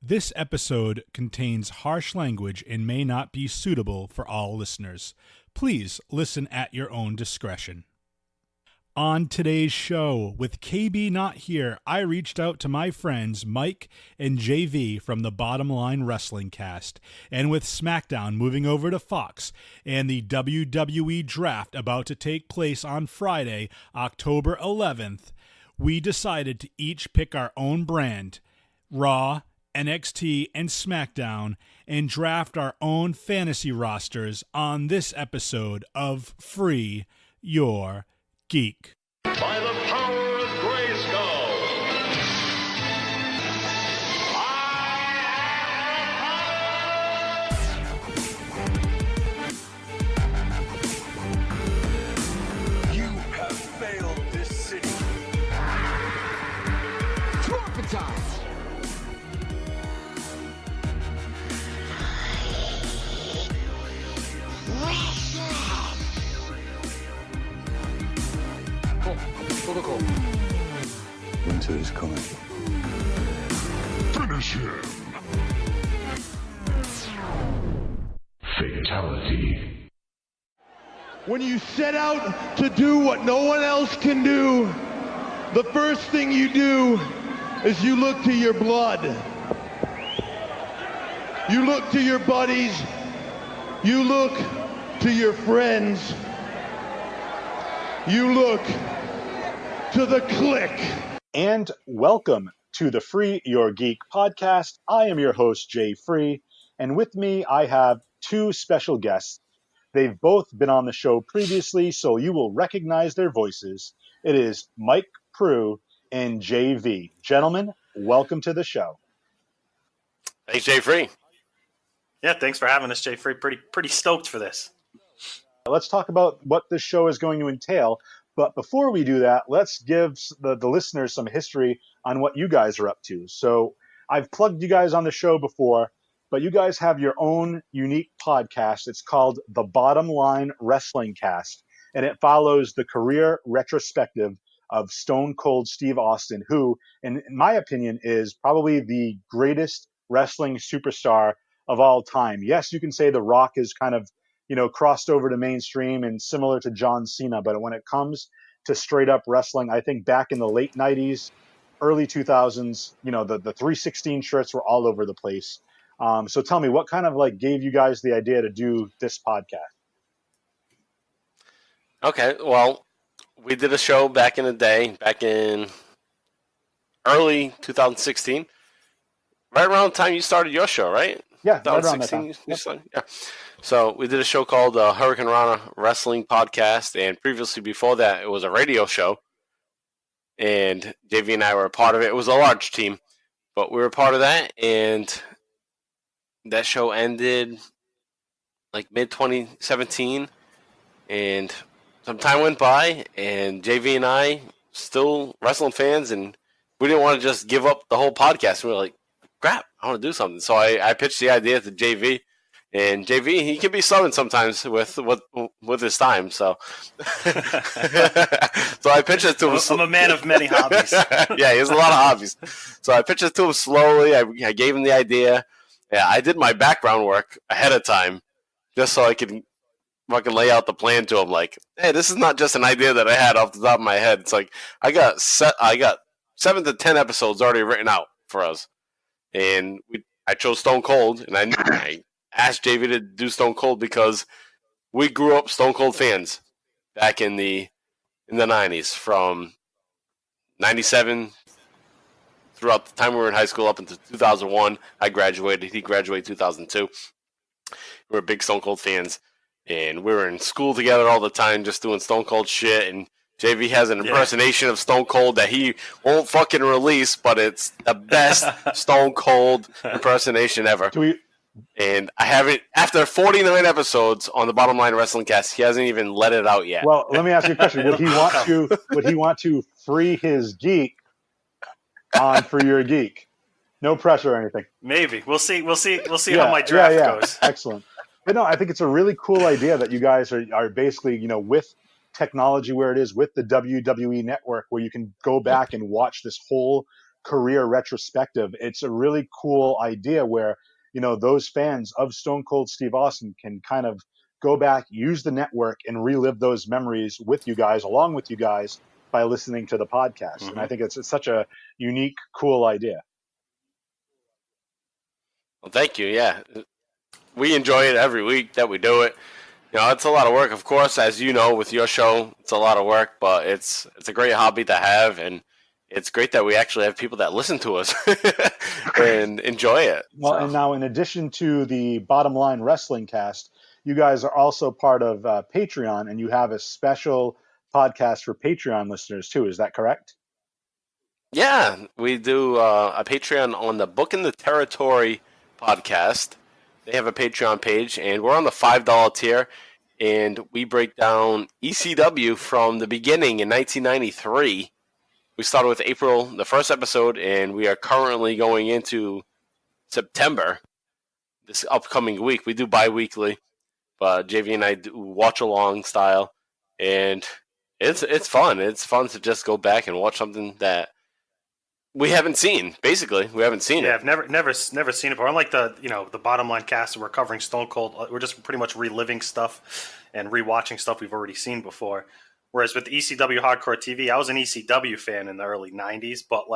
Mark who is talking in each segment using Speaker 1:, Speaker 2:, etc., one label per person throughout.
Speaker 1: This episode contains harsh language and may not be suitable for all listeners. Please listen at your own discretion. On today's show, with KB not here, I reached out to my friends Mike and JV from the Bottom Line Wrestling Cast. And with Smackdown moving over to Fox and the WWE Draft about to take place on Friday, October 11th, we decided to each pick our own brand, Raw, NXT, and SmackDown, and draft our own fantasy rosters on this episode of Free Your Geek.
Speaker 2: By the power of Grayskull,
Speaker 3: You have failed this city. Corporatized. Cool.
Speaker 4: Winter is coming.
Speaker 2: finish him. Fatality.
Speaker 5: When you set out to do what no one else can do, the first thing you do is you look to your blood. You look to your buddies. You look to your friends. You look to the clique.
Speaker 6: And welcome to the Free Your Geek podcast. I am your host, Jay Free, and with me I have two special guests. They've both been on the show previously, so you will recognize their voices. It is Mike Prue and JV. Gentlemen, welcome to the show.
Speaker 7: Thanks, Jay Free. Yeah, thanks for having us, Jay Free. Pretty stoked for this.
Speaker 6: Let's talk about what this show is going to entail. But before we do that, let's give the listeners some history on what you guys are up to. So I've plugged you guys on the show before, but you guys have your own unique podcast. It's called the Bottom Line Wrestling Cast, and it follows the career retrospective of Stone Cold Steve Austin, who, in my opinion, is probably the greatest wrestling superstar of all time. Yes, you can say The Rock is kind of, crossed over to mainstream and similar to John Cena. But when it comes to straight up wrestling, I think back in the late 90s, early 2000s, the 316 shirts were all over the place. So tell me, what kind of gave you guys the idea to do this podcast?
Speaker 7: Okay, well, we did a show back in the day, back in early 2016, right around the time you started your show, right?
Speaker 6: Yeah, right around that time.
Speaker 7: Yeah. So we did a show called Hurricane Rana Wrestling Podcast, and previously before that, it was a radio show, and JV and I were a part of it. It was a large team, but we were a part of that, and that show ended mid-2017, and some time went by, and JV and I still wrestling fans, and we didn't want to just give up the whole podcast. We were like, crap, I want to do something. So I pitched the idea to JV, and JV, he can be stubborn sometimes with his time. So, so I pitched it to him.
Speaker 8: I'm a man of many hobbies.
Speaker 7: Yeah, he has a lot of hobbies. So I pitched it to him slowly. I gave him the idea. Yeah, I did my background work ahead of time just so I could fucking lay out the plan to him. Like, hey, this is not just an idea that I had off the top of my head. It's like I got 7 to 10 episodes already written out for us. And I chose Stone Cold, and I asked JV to do Stone Cold because we grew up Stone Cold fans back in the 90s, from 97 throughout the time we were in high school up until 2001. I graduated. He graduated 2002. We were big Stone Cold fans, and we were in school together all the time just doing Stone Cold shit, and JV has an impersonation of Stone Cold that he won't fucking release, but it's the best Stone Cold impersonation ever. And I haven't, after 49 episodes on the Bottom Line Wrestling Cast, he hasn't even let it out yet.
Speaker 6: Well, let me ask you a question. Would he want to free his geek on For Your Geek? No pressure or anything.
Speaker 8: Maybe. We'll see how my draft goes.
Speaker 6: Excellent. But no, I think it's a really cool idea that you guys are basically, with technology where it is, with the WWE Network, where you can go back and watch this whole career retrospective. It's a really cool idea where, those fans of Stone Cold Steve Austin can kind of go back, use the network, and relive those memories with you guys, along with you guys, by listening to the podcast.
Speaker 8: Mm-hmm.
Speaker 6: And I think it's such a unique, cool idea.
Speaker 7: Well, thank you. Yeah, we enjoy it every week that we do it. It's a lot of work, of course, as you know, with your show. It's a lot of work, but it's a great hobby to have, and it's great that we actually have people that listen to us and enjoy it.
Speaker 6: Well, and now in addition to the Bottom Line Wrestling Cast, you guys are also part of Patreon, and you have a special podcast for Patreon listeners too. Is that correct?
Speaker 7: Yeah, we do a Patreon on the Book in the Territory podcast. They have a Patreon page, and we're on the $5 tier, and we break down ECW from the beginning in 1993. We started with April, the first episode, and we are currently going into September, this upcoming week. We do bi-weekly, but JV and I do watch-along style, and it's fun. It's fun to just go back and watch something that we haven't seen. Basically, we haven't seen it.
Speaker 8: Yeah, I've never seen it before. Unlike the Bottom Line Cast, we're covering Stone Cold. We're just pretty much reliving stuff and rewatching stuff we've already seen before. Whereas with ECW Hardcore TV, I was an ECW fan in the early '90s, but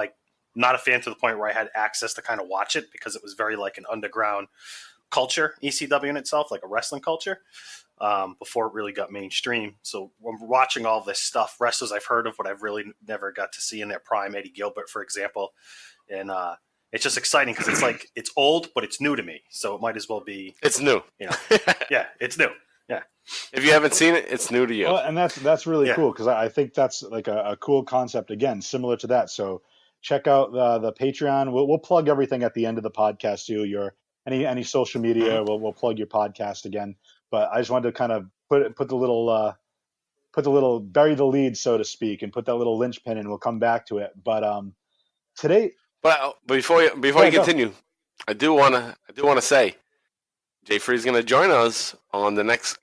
Speaker 8: not a fan to the point where I had access to kind of watch it because it was very like an underground culture, ECW in itself, like a wrestling culture, before it really got mainstream. So when we're watching all this stuff, wrestlers I've heard of, but I've really never got to see in their prime, Eddie Gilbert, for example. And it's just exciting because it's old, but it's new to me. So it might as well be.
Speaker 7: It's new.
Speaker 8: Yeah, it's new. Yeah.
Speaker 7: If you haven't seen it, it's new to you.
Speaker 6: Well, and that's really cool because I think that's like a cool concept, again, similar to that. So check out the Patreon. We'll plug everything at the end of the podcast too. Any social media, we'll plug your podcast again. But I just wanted to kind of put the little bury the lead, so to speak, and put that little linchpin, and we'll come back to it. But today,
Speaker 7: but before you continue, I do want to say, Jay Free's going to join us on the next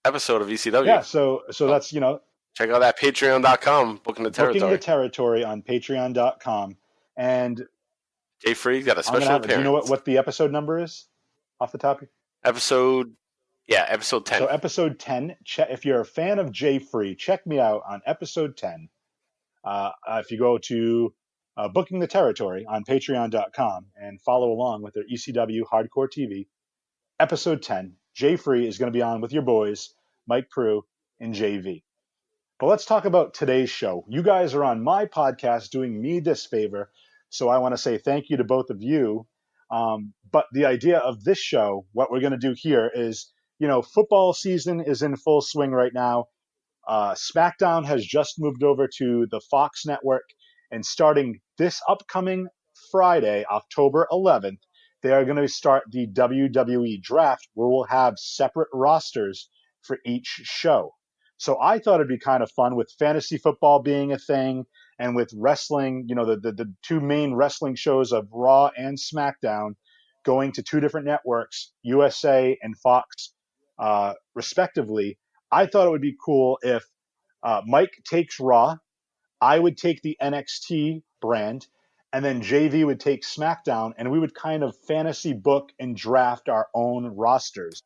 Speaker 7: episode of ECW.
Speaker 6: Yeah, so that's
Speaker 7: check out that Patreon.com, Booking the Territory.
Speaker 6: Booking the Territory on Patreon.com, and
Speaker 7: Jay Free's got a special appearance.
Speaker 6: Do you know what the episode number is off the top?
Speaker 7: Episode 10.
Speaker 6: So episode 10. If you're a fan of Jay Free, check me out on episode 10. If you go to Booking the Territory on Patreon.com and follow along with their ECW Hardcore TV, episode 10, Jay Free is going to be on with your boys, Mike Prue and JV. But let's talk about today's show. You guys are on my podcast doing me this favor, so I want to say thank you to both of you. But the idea of this show, what we're going to do here is, football season is in full swing right now. Smackdown has just moved over to the Fox network, and starting this upcoming Friday, October 11th, they are going to start the WWE Draft, where we'll have separate rosters for each show. So I thought it'd be kind of fun with fantasy football being a thing, and with wrestling, the two main wrestling shows of Raw and SmackDown going to two different networks, USA and Fox, respectively. I thought it would be cool if Mike takes Raw, I would take the NXT brand, and then JV would take SmackDown, and we would kind of fantasy book and draft our own rosters.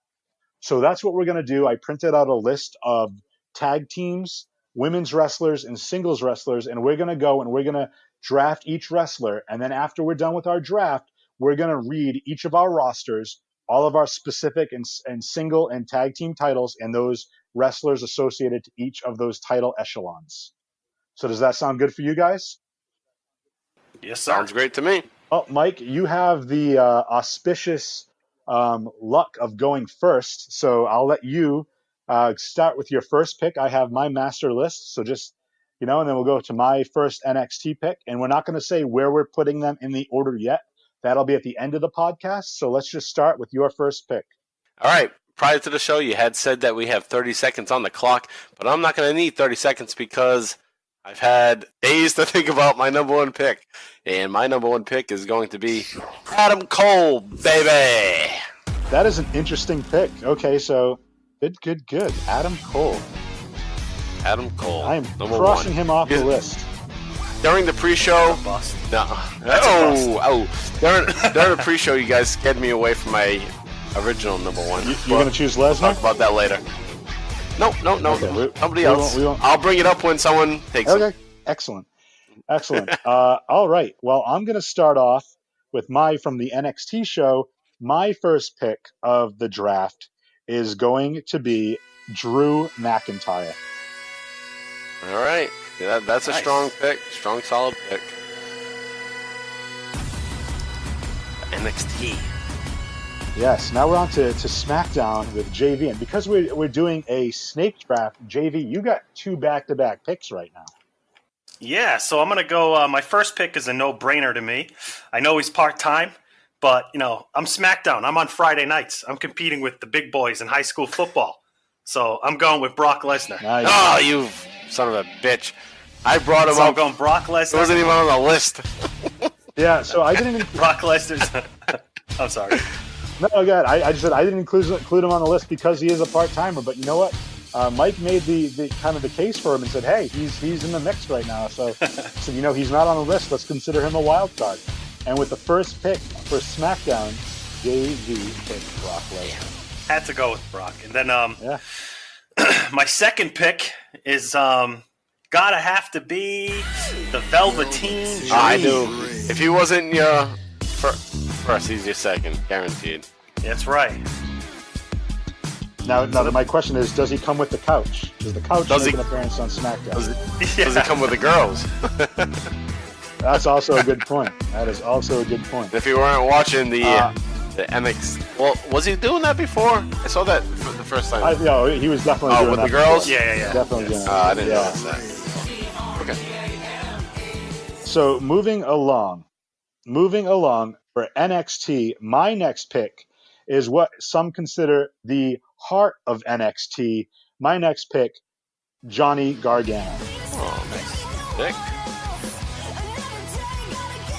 Speaker 6: So that's what we're going to do. I printed out a list of tag teams, women's wrestlers, and singles wrestlers, and we're going to go and we're going to draft each wrestler. And then after we're done with our draft, we're going to read each of our rosters, all of our specific and single and tag team titles, and those wrestlers associated to each of those title echelons. So does that sound good for you guys?
Speaker 8: Yes, sir.
Speaker 7: Sounds great to me.
Speaker 6: Oh, Mike, you have the auspicious luck of going first, so I'll let you start with your first pick. I have my master list, so just, and then we'll go to my first NXT pick, and we're not going to say where we're putting them in the order yet. That'll be at the end of the podcast, so let's just start with your first pick.
Speaker 7: All right. Prior to the show, you had said that we have 30 seconds on the clock, but I'm not going to need 30 seconds because I've had days to think about my number one pick, and my number one pick is going to be Adam Cole, baby.
Speaker 6: That is an interesting pick. Okay, so good. Adam Cole.
Speaker 7: Adam Cole.
Speaker 6: I am
Speaker 7: number
Speaker 6: crossing
Speaker 7: one.
Speaker 6: him off the list.
Speaker 7: during the pre-show.
Speaker 8: Bust.
Speaker 7: No. During the pre-show, you guys scared me away from my original number one.
Speaker 6: You're going to choose
Speaker 7: We'll
Speaker 6: Lesnar?
Speaker 7: talk about that later. No.
Speaker 6: Okay,
Speaker 7: Somebody else.
Speaker 6: we won't.
Speaker 7: I'll bring it up when someone takes it.
Speaker 6: Okay, excellent. All right. Well, I'm going to start off with from the NXT show. My first pick of the draft is going to be Drew McIntyre.
Speaker 7: All right. Yeah, that's a strong pick. Strong, solid pick. NXT.
Speaker 6: Yes. Now we're on to SmackDown with JV, and because we're doing a snake draft, JV, you got 2 back-to-back picks right now.
Speaker 8: Yeah, so I'm going to go. My first pick is a no-brainer to me. I know he's part-time, but, I'm SmackDown. I'm on Friday nights. I'm competing with the big boys in high school football. So I'm going with Brock Lesnar.
Speaker 6: Nice.
Speaker 7: Oh, you son of a bitch. I brought him
Speaker 8: So
Speaker 7: up.
Speaker 8: I'm going Brock Lesnar.
Speaker 7: It wasn't even on the list.
Speaker 6: Yeah, so I didn't.
Speaker 8: Brock Lesnar's. I'm sorry.
Speaker 6: No, again, I just said I didn't include him on the list because he is a part-timer. But you know what? Mike made the kind of the case for him and said, "Hey, he's in the mix right now." So he's not on the list. Let's consider him a wild card. And with the first pick for SmackDown, JV picked Brock Lesnar.
Speaker 8: Had to go with Brock. And then
Speaker 6: Yeah.
Speaker 8: my second pick is gotta have to be the Velveteen Dream.
Speaker 7: I do. If he wasn't your first, he's your second, guaranteed.
Speaker 8: That's right.
Speaker 6: Now, my question is, does he come with the couch? Does the couch make an appearance on SmackDown?
Speaker 7: Does he come with the girls?
Speaker 6: That's also a good point. That is also a good point.
Speaker 7: If you weren't watching the NXT, well, was he doing that before? I saw that for the first time.
Speaker 6: He was definitely doing
Speaker 7: with
Speaker 6: that
Speaker 7: the girls?
Speaker 6: before.
Speaker 8: Yeah.
Speaker 6: Definitely doing that.
Speaker 7: I didn't
Speaker 6: Yeah.
Speaker 7: notice that. Okay.
Speaker 6: So moving along for NXT, my next pick is what some consider the heart of NXT. My next pick, Johnny Gargano.
Speaker 7: Oh, nice pick.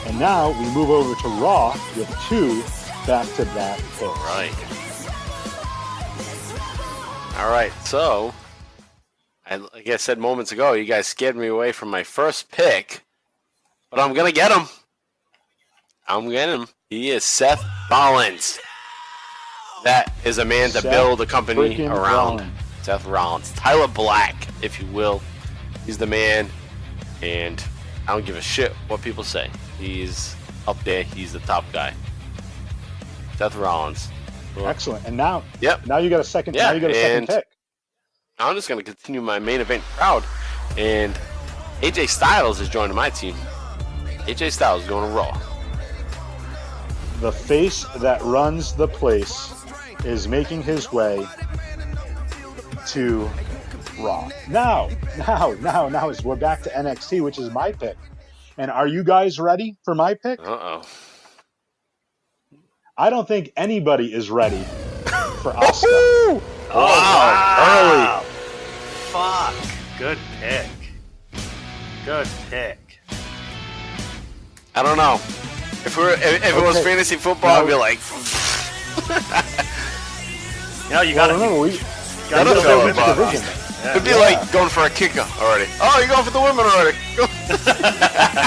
Speaker 6: And now we move over to Raw with 2 back-to-back picks.
Speaker 7: All right. So, like I said moments ago, you guys scared me away from my first pick, but I'm gonna get him. He is Seth Rollins. That is a man to build a company around.
Speaker 6: Rollins.
Speaker 7: Seth Rollins. Tyler Black, if you will. He's the man, and I don't give a shit what people say. He's up there. He's the top guy. Seth Rollins.
Speaker 6: Excellent. And now,
Speaker 7: Yep.
Speaker 6: now you got a second.
Speaker 7: Yeah,
Speaker 6: now you got a second
Speaker 7: and-
Speaker 6: pick.
Speaker 7: I'm just going to continue my main event crowd, and AJ Styles is joining my team. AJ Styles is going to Raw.
Speaker 6: The face that runs the place is making his way to Raw. Now is we're back to NXT, which is my pick. And are you guys ready for my pick?
Speaker 7: Uh-oh.
Speaker 6: I don't think anybody is ready for Asuka.
Speaker 7: Oh, wow.
Speaker 8: Early. Fuck. Good pick.
Speaker 7: I don't know. If it was fantasy football, I'd be like,
Speaker 8: You gotta
Speaker 6: remember, we
Speaker 8: gotta
Speaker 7: That'll
Speaker 8: go
Speaker 7: go
Speaker 8: with
Speaker 7: with
Speaker 8: Bob.
Speaker 6: division.
Speaker 7: it'd be like going for a kicker already. Oh, you're going for the women already.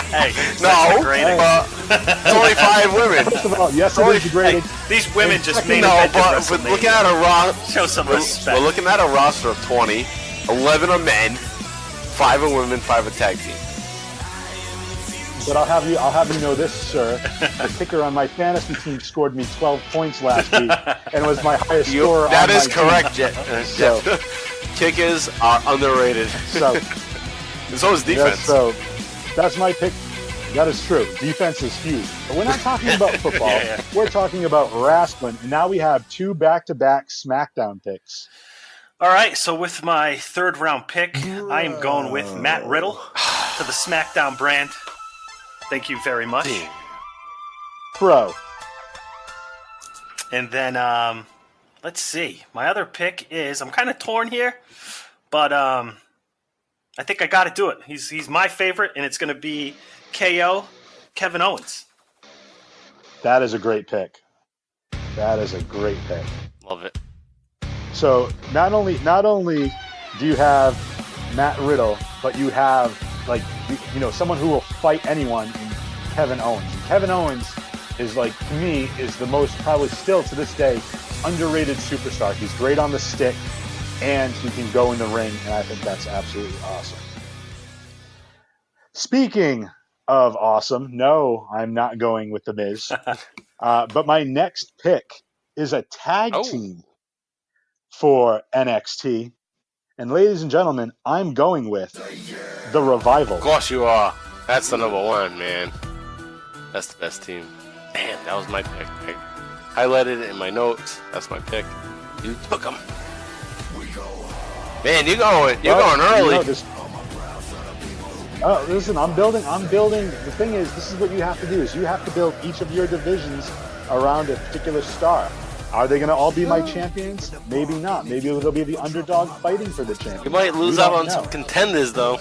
Speaker 8: Hey,
Speaker 7: No,
Speaker 8: degrading.
Speaker 7: it's only 5 women.
Speaker 6: First of all, yes, it is degrading.
Speaker 8: These women just made
Speaker 7: No,
Speaker 8: it
Speaker 7: but we're looking at a roster.
Speaker 8: Show some respect.
Speaker 7: We're looking at a roster of 20, 11 are men, 5 are women, 5 are tag team.
Speaker 6: But I'll have you know this, sir. The kicker on my fantasy team scored me 12 points last week, and was my highest scorer.
Speaker 7: That
Speaker 6: on
Speaker 7: is
Speaker 6: my
Speaker 7: correct,
Speaker 6: team.
Speaker 7: Jeff. Kickers are underrated.
Speaker 6: So,
Speaker 7: And so is defense.
Speaker 6: so that's my pick. That is true. Defense is huge. But we're not talking about football.
Speaker 8: Yeah.
Speaker 6: We're talking about wrestling. And now we have 2 back-to-back SmackDown picks.
Speaker 8: All right, so with my third round pick, I am going with Matt Riddle to the SmackDown brand. Thank you very much.
Speaker 6: Pro.
Speaker 8: And then, let's see. My other pick is, I'm kind of torn here, but I think I got to do it. He's my favorite, and it's going to be KO, Kevin Owens.
Speaker 6: That is a great pick. That is a great pick.
Speaker 7: Love it.
Speaker 6: So not only do you have Matt Riddle, but you have like, someone who will fight anyone, Kevin Owens. And Kevin Owens is, like, to me, is the most, probably still to this day, underrated superstar. He's great on the stick, and he can go in the ring, and I think that's absolutely awesome. Speaking of awesome, no, I'm not going with The Miz. But my next pick is a tag team for NXT. And ladies and gentlemen, I'm going with The Revival.
Speaker 7: Of course you are. That's the number one, man. That's the best team. Damn, that was my pick. I highlighted it in my notes. That's my pick. You took them. Man, you're going early.
Speaker 6: Listen, I'm building. The thing is, this is what you have to do: is you have to build each of your divisions around a particular star. Are they going to all be my champions? Maybe not. Maybe they'll be the underdog fighting for the champion.
Speaker 7: You might lose out on some contenders, though.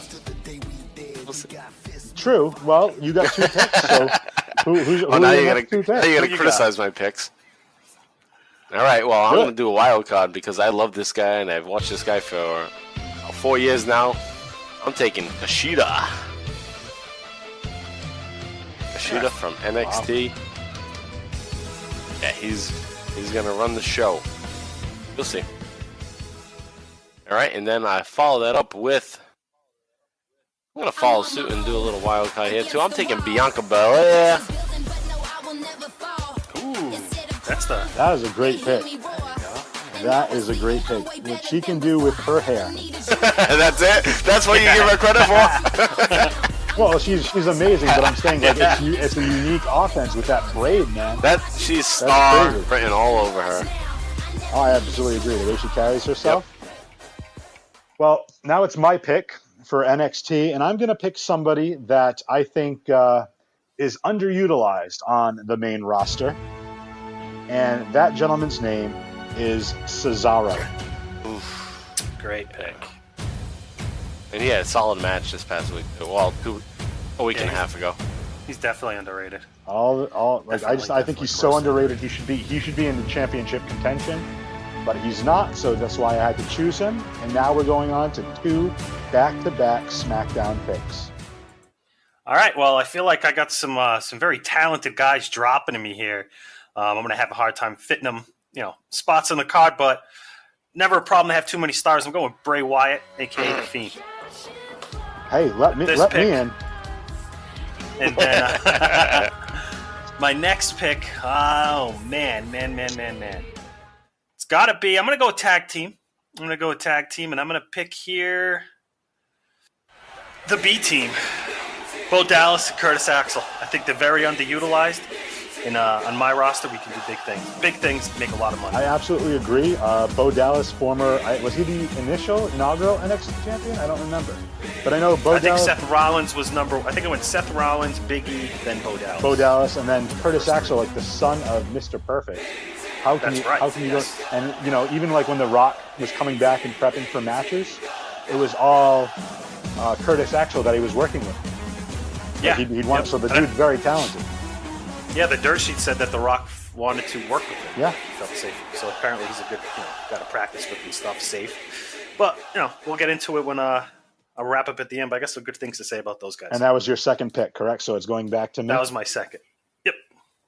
Speaker 7: We'll see.
Speaker 6: True. Well, you got 2 picks, so who's
Speaker 7: now you're going to criticize my picks. All right, well, I'm going to do a wild card because I love this guy, and I've watched this guy for 4 years now. I'm taking Kushida. Kushida from NXT. Wow. Yeah, he's going to run the show. You'll see. All right, and then I follow that up with... I'm going to follow suit and do a little wild card here, too. I'm taking Bianca Belair.
Speaker 8: Ooh,
Speaker 6: that is a great pick. That is a great pick. What she can do with her hair.
Speaker 7: That's it? That's what you give her credit for?
Speaker 6: Well, she's amazing, but I'm saying like it's a unique offense with that braid, man.
Speaker 7: She's star written all over her.
Speaker 6: Oh, I absolutely agree. The way she carries herself. Yep. Well, now it's my pick for NXT, and I'm going to pick somebody that I think is underutilized on the main roster, and that gentleman's name is Cesaro.
Speaker 8: Oof, great pick.
Speaker 7: And he had a solid match this past week. Well, a week and a half ago.
Speaker 8: He's definitely underrated.
Speaker 6: I think he's so underrated. He should be in the championship contention, but he's not. So that's why I had to choose him. And now we're going on to 2 back-to-back SmackDown picks.
Speaker 8: All right. Well, I feel like I got some very talented guys dropping to me here. I'm going to have a hard time fitting them, spots on the card, but never a problem to have too many stars. I'm going with Bray Wyatt, a.k.a. The Fiend.
Speaker 6: Hey, let me in.
Speaker 8: And then my next pick, oh, man. It's got to be, I'm going to go tag team. And I'm going to pick here the B team. Bo Dallas and Curtis Axel. I think they're very underutilized. And on my roster, we can do big things. Big things make a lot of money.
Speaker 6: I absolutely agree. Bo Dallas, was he the inaugural NXT champion? I don't remember. But I know Bo Dallas.
Speaker 8: I think Seth Rollins was I think it went Seth Rollins, Big E, then Bo Dallas.
Speaker 6: Bo Dallas, and then Curtis Axel, like the son of Mr. Perfect. How can you go? And even like when The Rock was coming back and prepping for matches, it was all Curtis Axel that he was working with.
Speaker 8: Yeah,
Speaker 6: he'd want. So the dude's very talented.
Speaker 8: Yeah, the dirt sheet said that The Rock wanted to work with him.
Speaker 6: Yeah.
Speaker 8: He felt safe. So apparently he's a good, got to practice with and stuff, safe. But, we'll get into it when I'll wrap up at the end. But I guess some good things to say about those guys.
Speaker 6: And that was your second pick, correct? So it's going back to me?
Speaker 8: That was my second. Yep.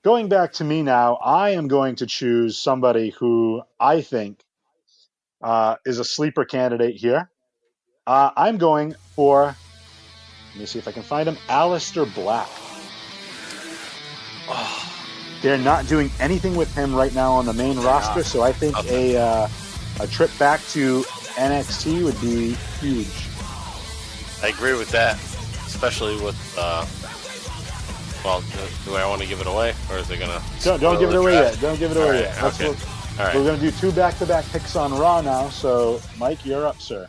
Speaker 6: Going back to me now, I am going to choose somebody who I think is a sleeper candidate here. I'm going for, let me see if I can find him, Aleister Black. Oh, they're not doing anything with him right now on the main roster, so I think a trip back to NXT would be huge.
Speaker 7: I agree with that, especially with. Do I want to give it away, or is it gonna?
Speaker 6: Don't give it away yet. Don't give it away yet.
Speaker 7: Okay. All right.
Speaker 6: We're gonna do 2 back-to-back picks on Raw now. So, Mike, you're up, sir.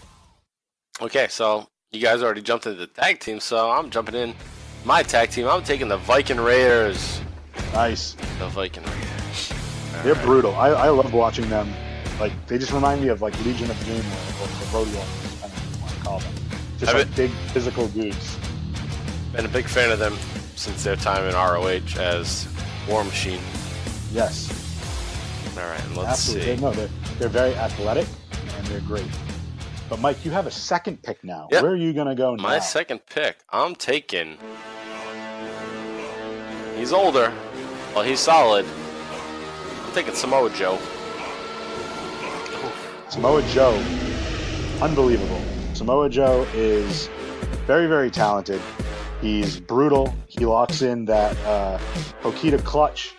Speaker 7: Okay, so you guys already jumped into the tag team, so I'm jumping in my tag team. I'm taking the Viking Raiders.
Speaker 6: Nice.
Speaker 7: The Viking Raiders.
Speaker 6: They're brutal. I love watching them. Like, they just remind me of like Legion of Doom or the Rodeo, I don't know what you want to call them. Just like big physical dudes.
Speaker 7: Been a big fan of them since their time in ROH as War Machine.
Speaker 6: Yes.
Speaker 7: All right, let's see.
Speaker 6: They're very athletic and they're great. But Mike, you have a second pick now.
Speaker 7: Yep.
Speaker 6: Where are you gonna go now?
Speaker 7: My second pick, I'm taking. He's older. Well, he's solid. I'm taking Samoa Joe.
Speaker 6: Samoa Joe, unbelievable. Samoa Joe is very, very talented. He's brutal. He locks in that Hokita clutch.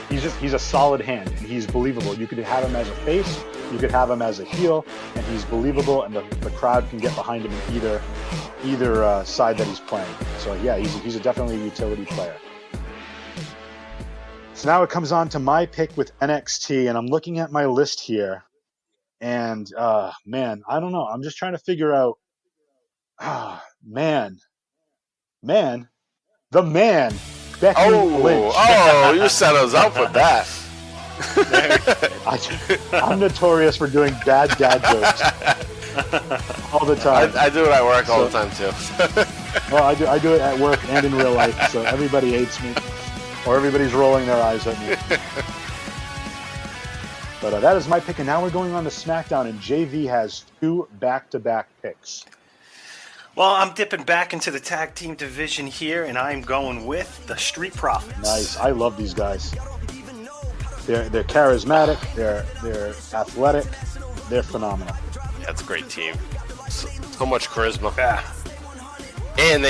Speaker 6: He's a solid hand, and he's believable. You could have him as a face, you could have him as a heel, and he's believable, and the crowd can get behind him in either side that he's playing. So yeah, he's definitely a utility player. So now it comes on to my pick with NXT, and I'm looking at my list here, and man, I don't know. I'm just trying to figure out. Man, the man, Becky Lynch.
Speaker 7: Oh, you set us up with that.
Speaker 6: I'm notorious for doing bad dad jokes all the time.
Speaker 7: I do it at work all the time too.
Speaker 6: Well, I do it at work and in real life, so everybody hates me, or everybody's rolling their eyes at me. But that is my pick, and now we're going on to SmackDown, and JV has 2 back-to-back picks.
Speaker 8: Well, I'm dipping back into the tag team division here, and I'm going with the Street Profits.
Speaker 6: Nice. I love these guys. They're charismatic. They're athletic. They're phenomenal.
Speaker 7: Yeah, it's a great team. So much charisma.
Speaker 8: Yeah.
Speaker 7: And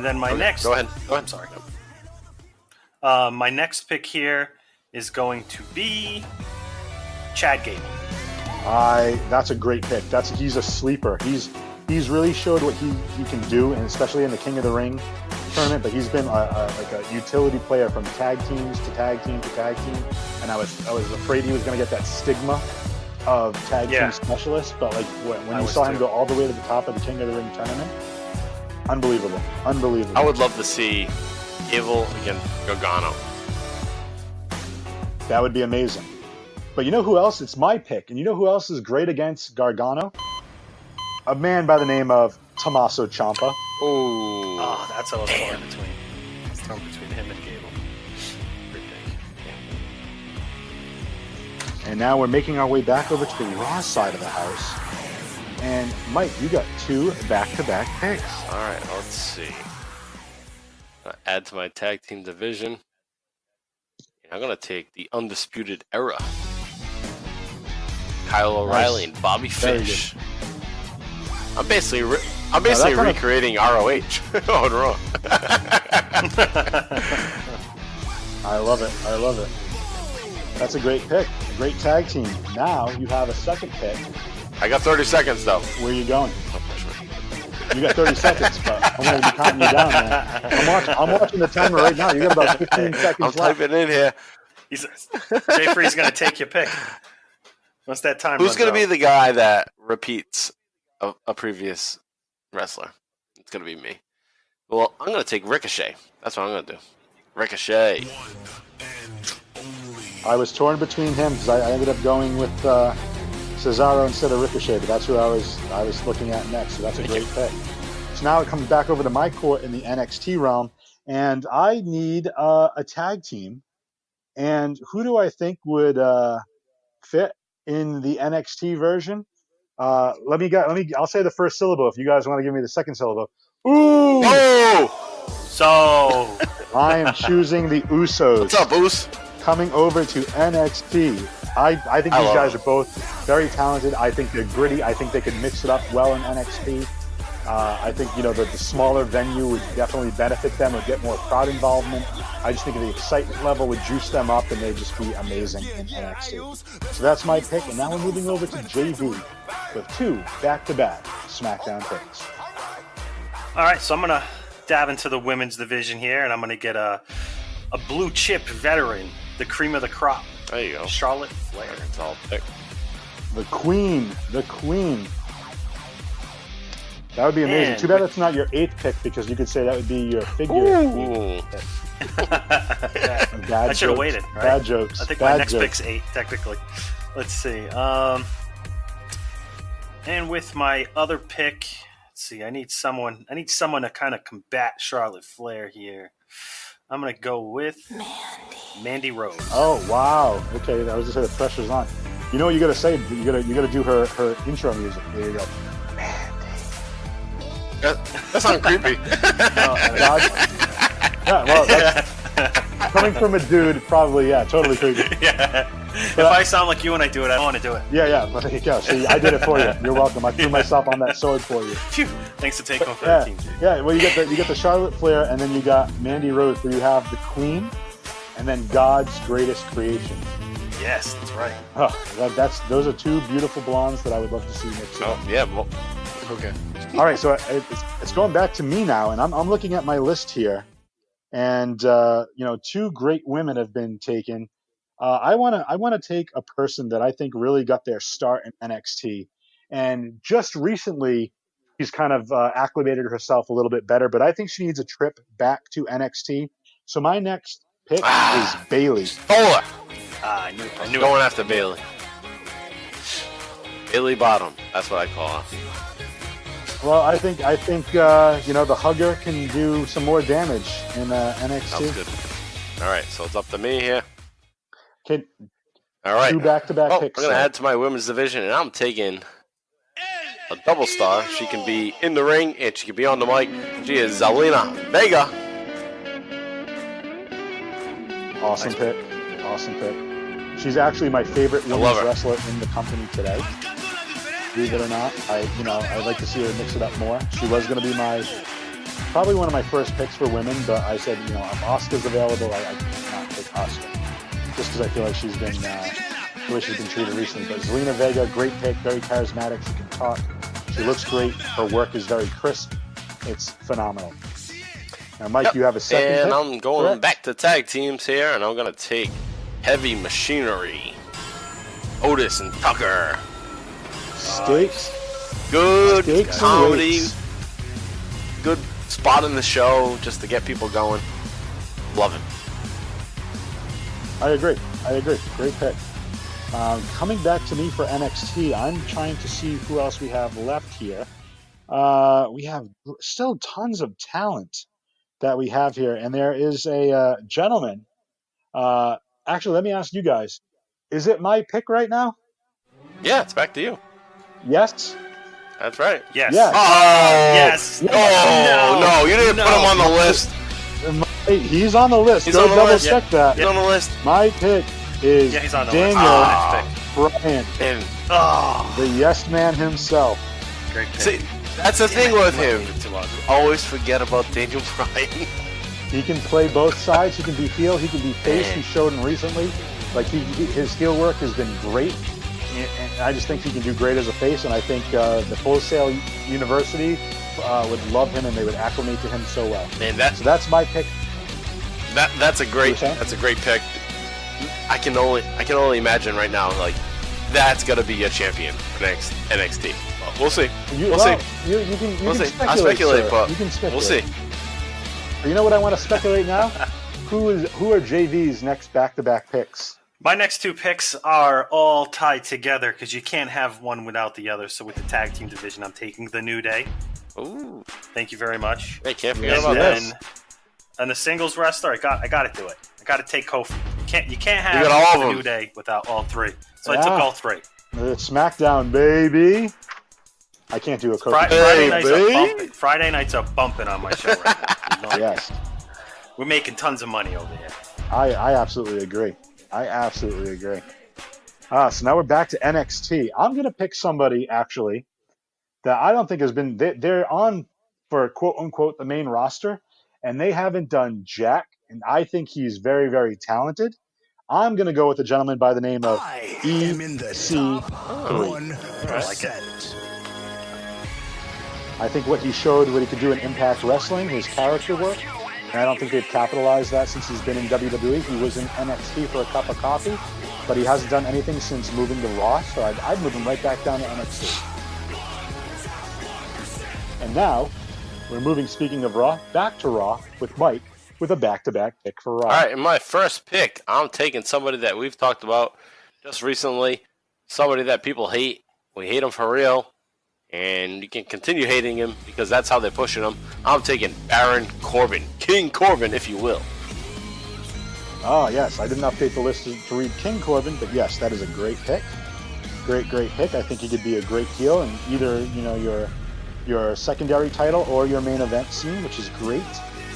Speaker 8: then my next.
Speaker 7: Go ahead.
Speaker 8: I'm sorry. My next pick here is going to be Chad Gable.
Speaker 6: That's a great pick. He's a sleeper. He's really showed what he can do, and especially in the King of the Ring tournament. But he's been like a utility player from tag teams to tag team to tag team. And I was afraid he was going to get that stigma of tag team specialist. But like when you saw him go all the way to the top of the King of the Ring tournament, unbelievable.
Speaker 7: I would love to see Gable against Gargano.
Speaker 6: That would be amazing. But you know who else? It's my pick. And you know who else is great against Gargano? A man by the name of Tommaso Ciampa.
Speaker 8: Oh, that's what I was torn between. It's torn between him and Gable. Pretty big.
Speaker 6: And now we're making our way back over to the Raw side of the house. And Mike, you got 2 back-to-back picks.
Speaker 7: All right, let's see. I'll add to my tag team division. I'm gonna take the Undisputed Era. Kyle O'Reilly and Bobby Fish. I'm basically recreating ROH on Raw.
Speaker 6: I love it. That's a great pick. A great tag team. Now you have a second pick.
Speaker 7: I got 30 seconds though.
Speaker 6: Where are you going? You got 30 seconds, but I'm going to be counting you down, man. I'm watching the timer right now. You got about 15 seconds left.
Speaker 7: I'm typing in here.
Speaker 8: Jay Free's going to take your pick. Once that time
Speaker 7: Who's going to be the guy that repeats a previous wrestler? It's going to be me. Well, I'm going to take Ricochet. That's what I'm going to do. Ricochet.
Speaker 6: I was torn between him because I ended up going with Cesaro instead of Ricochet, but that's who I was looking at next. So that's a great pick. So now it comes back over to my court in the NXT realm, and I need a tag team. And who do I think would fit in the NXT version? I'll say the first syllable if you guys want to give me the second syllable. Ooh!
Speaker 7: Oh!
Speaker 8: So
Speaker 6: I am choosing the Usos.
Speaker 7: What's up, Oos?
Speaker 6: Coming over to NXT. I think these guys are both very talented. I think they're gritty. I think they could mix it up well in NXT. I think the smaller venue would definitely benefit them or get more crowd involvement. I just think the excitement level would juice them up, and they'd just be amazing in NXT. So that's my pick, and now we're moving over to JV with 2 back-to-back SmackDown picks.
Speaker 8: all right, so I'm going to dive into the women's division here, and I'm going to get a blue chip veteran, the cream of the crop.
Speaker 7: There you go.
Speaker 8: Charlotte Flair.
Speaker 7: It's all pick.
Speaker 6: The Queen. That would be amazing. Too bad that's not your 8th pick, because you could say that would be your figure.
Speaker 8: I should have waited. Right?
Speaker 6: Bad jokes.
Speaker 8: I think
Speaker 6: my
Speaker 8: next pick's 8, technically. Let's see. And with my other pick, let's see. I need someone to kind of combat Charlotte Flair here. I'm gonna go with Mandy Rose.
Speaker 6: Oh wow! Okay, I was just saying the pressure's on. You know what you gotta say? You gotta do her intro music. There you go.
Speaker 7: That sounds creepy.
Speaker 6: Yeah, well, that's coming from a dude, probably, yeah, totally creepy.
Speaker 8: Yeah. If I sound like you when I do it, I don't want to do it.
Speaker 6: Yeah, well, there you go. See, I did it for you. You're welcome. I threw myself on that sword for you.
Speaker 8: Phew. Thanks to take home
Speaker 6: Yeah,
Speaker 8: 13.
Speaker 6: yeah. Well, you get the Charlotte Flair, and then you got Mandy Rose, where you have the Queen, and then God's greatest creation.
Speaker 8: Yes, that's right.
Speaker 6: Oh, those are two beautiful blondes that I would love to see mixed up.
Speaker 7: Oh, yeah. Well, okay.
Speaker 6: All right, so it's going back to me now, and I'm looking at my list here, and two great women have been taken. I wanna take a person that I think really got their start in NXT, and just recently she's kind of acclimated herself a little bit better, but I think she needs a trip back to NXT. So my next pick is Bayley.
Speaker 7: Bowler.
Speaker 8: I knew
Speaker 7: I'm
Speaker 8: it.
Speaker 7: going after Bailey. Bailey Bottom. That's what I call her.
Speaker 6: Well, I think the hugger can do some more damage in NXT.
Speaker 7: Sounds good. All right, so it's up to me here.
Speaker 6: Okay,
Speaker 7: All right.
Speaker 6: 2 back-to-back
Speaker 7: Well,
Speaker 6: picks.
Speaker 7: I'm going to add to my women's division, and I'm taking a double star. She can be in the ring, and she can be on the mic. She is Zelina Vega.
Speaker 6: Awesome pick. She's actually my favorite
Speaker 7: love
Speaker 6: women's
Speaker 7: her.
Speaker 6: wrestler in the company today. Believe it or not, I'd like to see her mix it up more. She was going to be probably one of my first picks for women, but I said, if Asuka's available, I cannot pick Asuka. Just because I feel like she's been the way she's been treated recently. But Zelina Vega, great pick, very charismatic. She can talk. She looks great. Her work is very crisp. It's phenomenal. Now, Mike, you have a second pick?
Speaker 7: And I'm going
Speaker 6: correct?
Speaker 7: back to tag teams here, and I'm going to take Heavy Machinery. Otis and Tucker.
Speaker 6: Stakes.
Speaker 7: Good
Speaker 6: Stakes and
Speaker 7: comedy.
Speaker 6: weights.
Speaker 7: Good spot in the show just to get people going. Love it.
Speaker 6: I agree. Great pick. Coming back to me for NXT, I'm trying to see who else we have left here. We have still tons of talent that we have here, and there is a gentleman. Actually, let me ask you guys: is it my pick right now?
Speaker 7: Yeah, it's back to you.
Speaker 6: Yes.
Speaker 7: That's right.
Speaker 8: Yes.
Speaker 6: Yeah.
Speaker 7: Oh!
Speaker 8: Yes.
Speaker 7: No, you didn't put him on the list.
Speaker 6: He's on the list.
Speaker 7: He's
Speaker 6: Go
Speaker 7: on the
Speaker 6: double
Speaker 7: list.
Speaker 6: check that.
Speaker 7: He's on the list.
Speaker 6: My pick is
Speaker 8: Yeah, he's on the
Speaker 6: Daniel
Speaker 8: list.
Speaker 6: Bryan,
Speaker 7: And
Speaker 8: Oh,
Speaker 6: the yes man himself.
Speaker 8: great pick.
Speaker 7: see, that's the thing with him. Always forget about Daniel Bryan.
Speaker 6: He can play both sides. He can be heel. He can be face. He showed him recently. Like his heel work has been great, and I just think he can do great as a face. And I think the Full Sail University would love him, and they would acclimate to him so well.
Speaker 7: Man,
Speaker 6: So that's my pick.
Speaker 7: that's a great
Speaker 6: saying?
Speaker 7: pick. I can only imagine right now, like, that's gonna be a champion for next NXT. Well, we'll see. We'll see.
Speaker 6: You can
Speaker 7: We'll see.
Speaker 6: speculate,
Speaker 7: I'll speculate,
Speaker 6: sir.
Speaker 7: but
Speaker 6: you can speculate.
Speaker 7: we'll see.
Speaker 6: You know what I want to speculate now? Who are JV's next back-to-back picks?
Speaker 8: My next two picks are all tied together because you can't have one without the other. So with the tag team division, I'm taking the New Day.
Speaker 7: Ooh,
Speaker 8: Thank you very much.
Speaker 7: hey, can't forget
Speaker 6: Yes,
Speaker 7: about
Speaker 6: yes.
Speaker 7: that.
Speaker 8: And the singles wrestler, I got to do it. I got to take Kofi. You can't have
Speaker 7: You got all of
Speaker 8: the
Speaker 7: them.
Speaker 8: New Day without all three. So I
Speaker 6: Yeah.
Speaker 8: took all three.
Speaker 6: SmackDown, baby. I can't do a Kofi.
Speaker 8: Friday nights are bumping on my show right now. You know,
Speaker 6: Yes,
Speaker 8: we're making tons of money over here.
Speaker 6: I absolutely agree. So now we're back to NXT. I'm going to pick somebody, actually, that I don't think has been... They're on for quote-unquote the main roster, and they haven't done jack, and I think he's very, very talented. I'm going to go with a gentleman by the name of EC3.
Speaker 8: I like it.
Speaker 6: I think what he showed, what he could do in Impact Wrestling, his character work, and I don't think they've capitalized that since he's been in WWE. He was in NXT for a cup of coffee, but he hasn't done anything since moving to Raw, so I'd move him right back down to NXT. And now, we're moving, speaking of Raw, back to Raw with Mike with a back-to-back pick for Raw.
Speaker 7: All right, in my first pick, I'm taking somebody that we've talked about just recently, somebody that people hate. We hate him for real, and you can continue hating him because that's how they're pushing him. I'm taking Baron Corbin, King Corbin, if you will.
Speaker 6: Oh, yes, I didn't update the list to read King Corbin, but yes, that is a great pick. Great pick. I think he could be a great heel, and either, your your secondary title or your main event scene, which is great.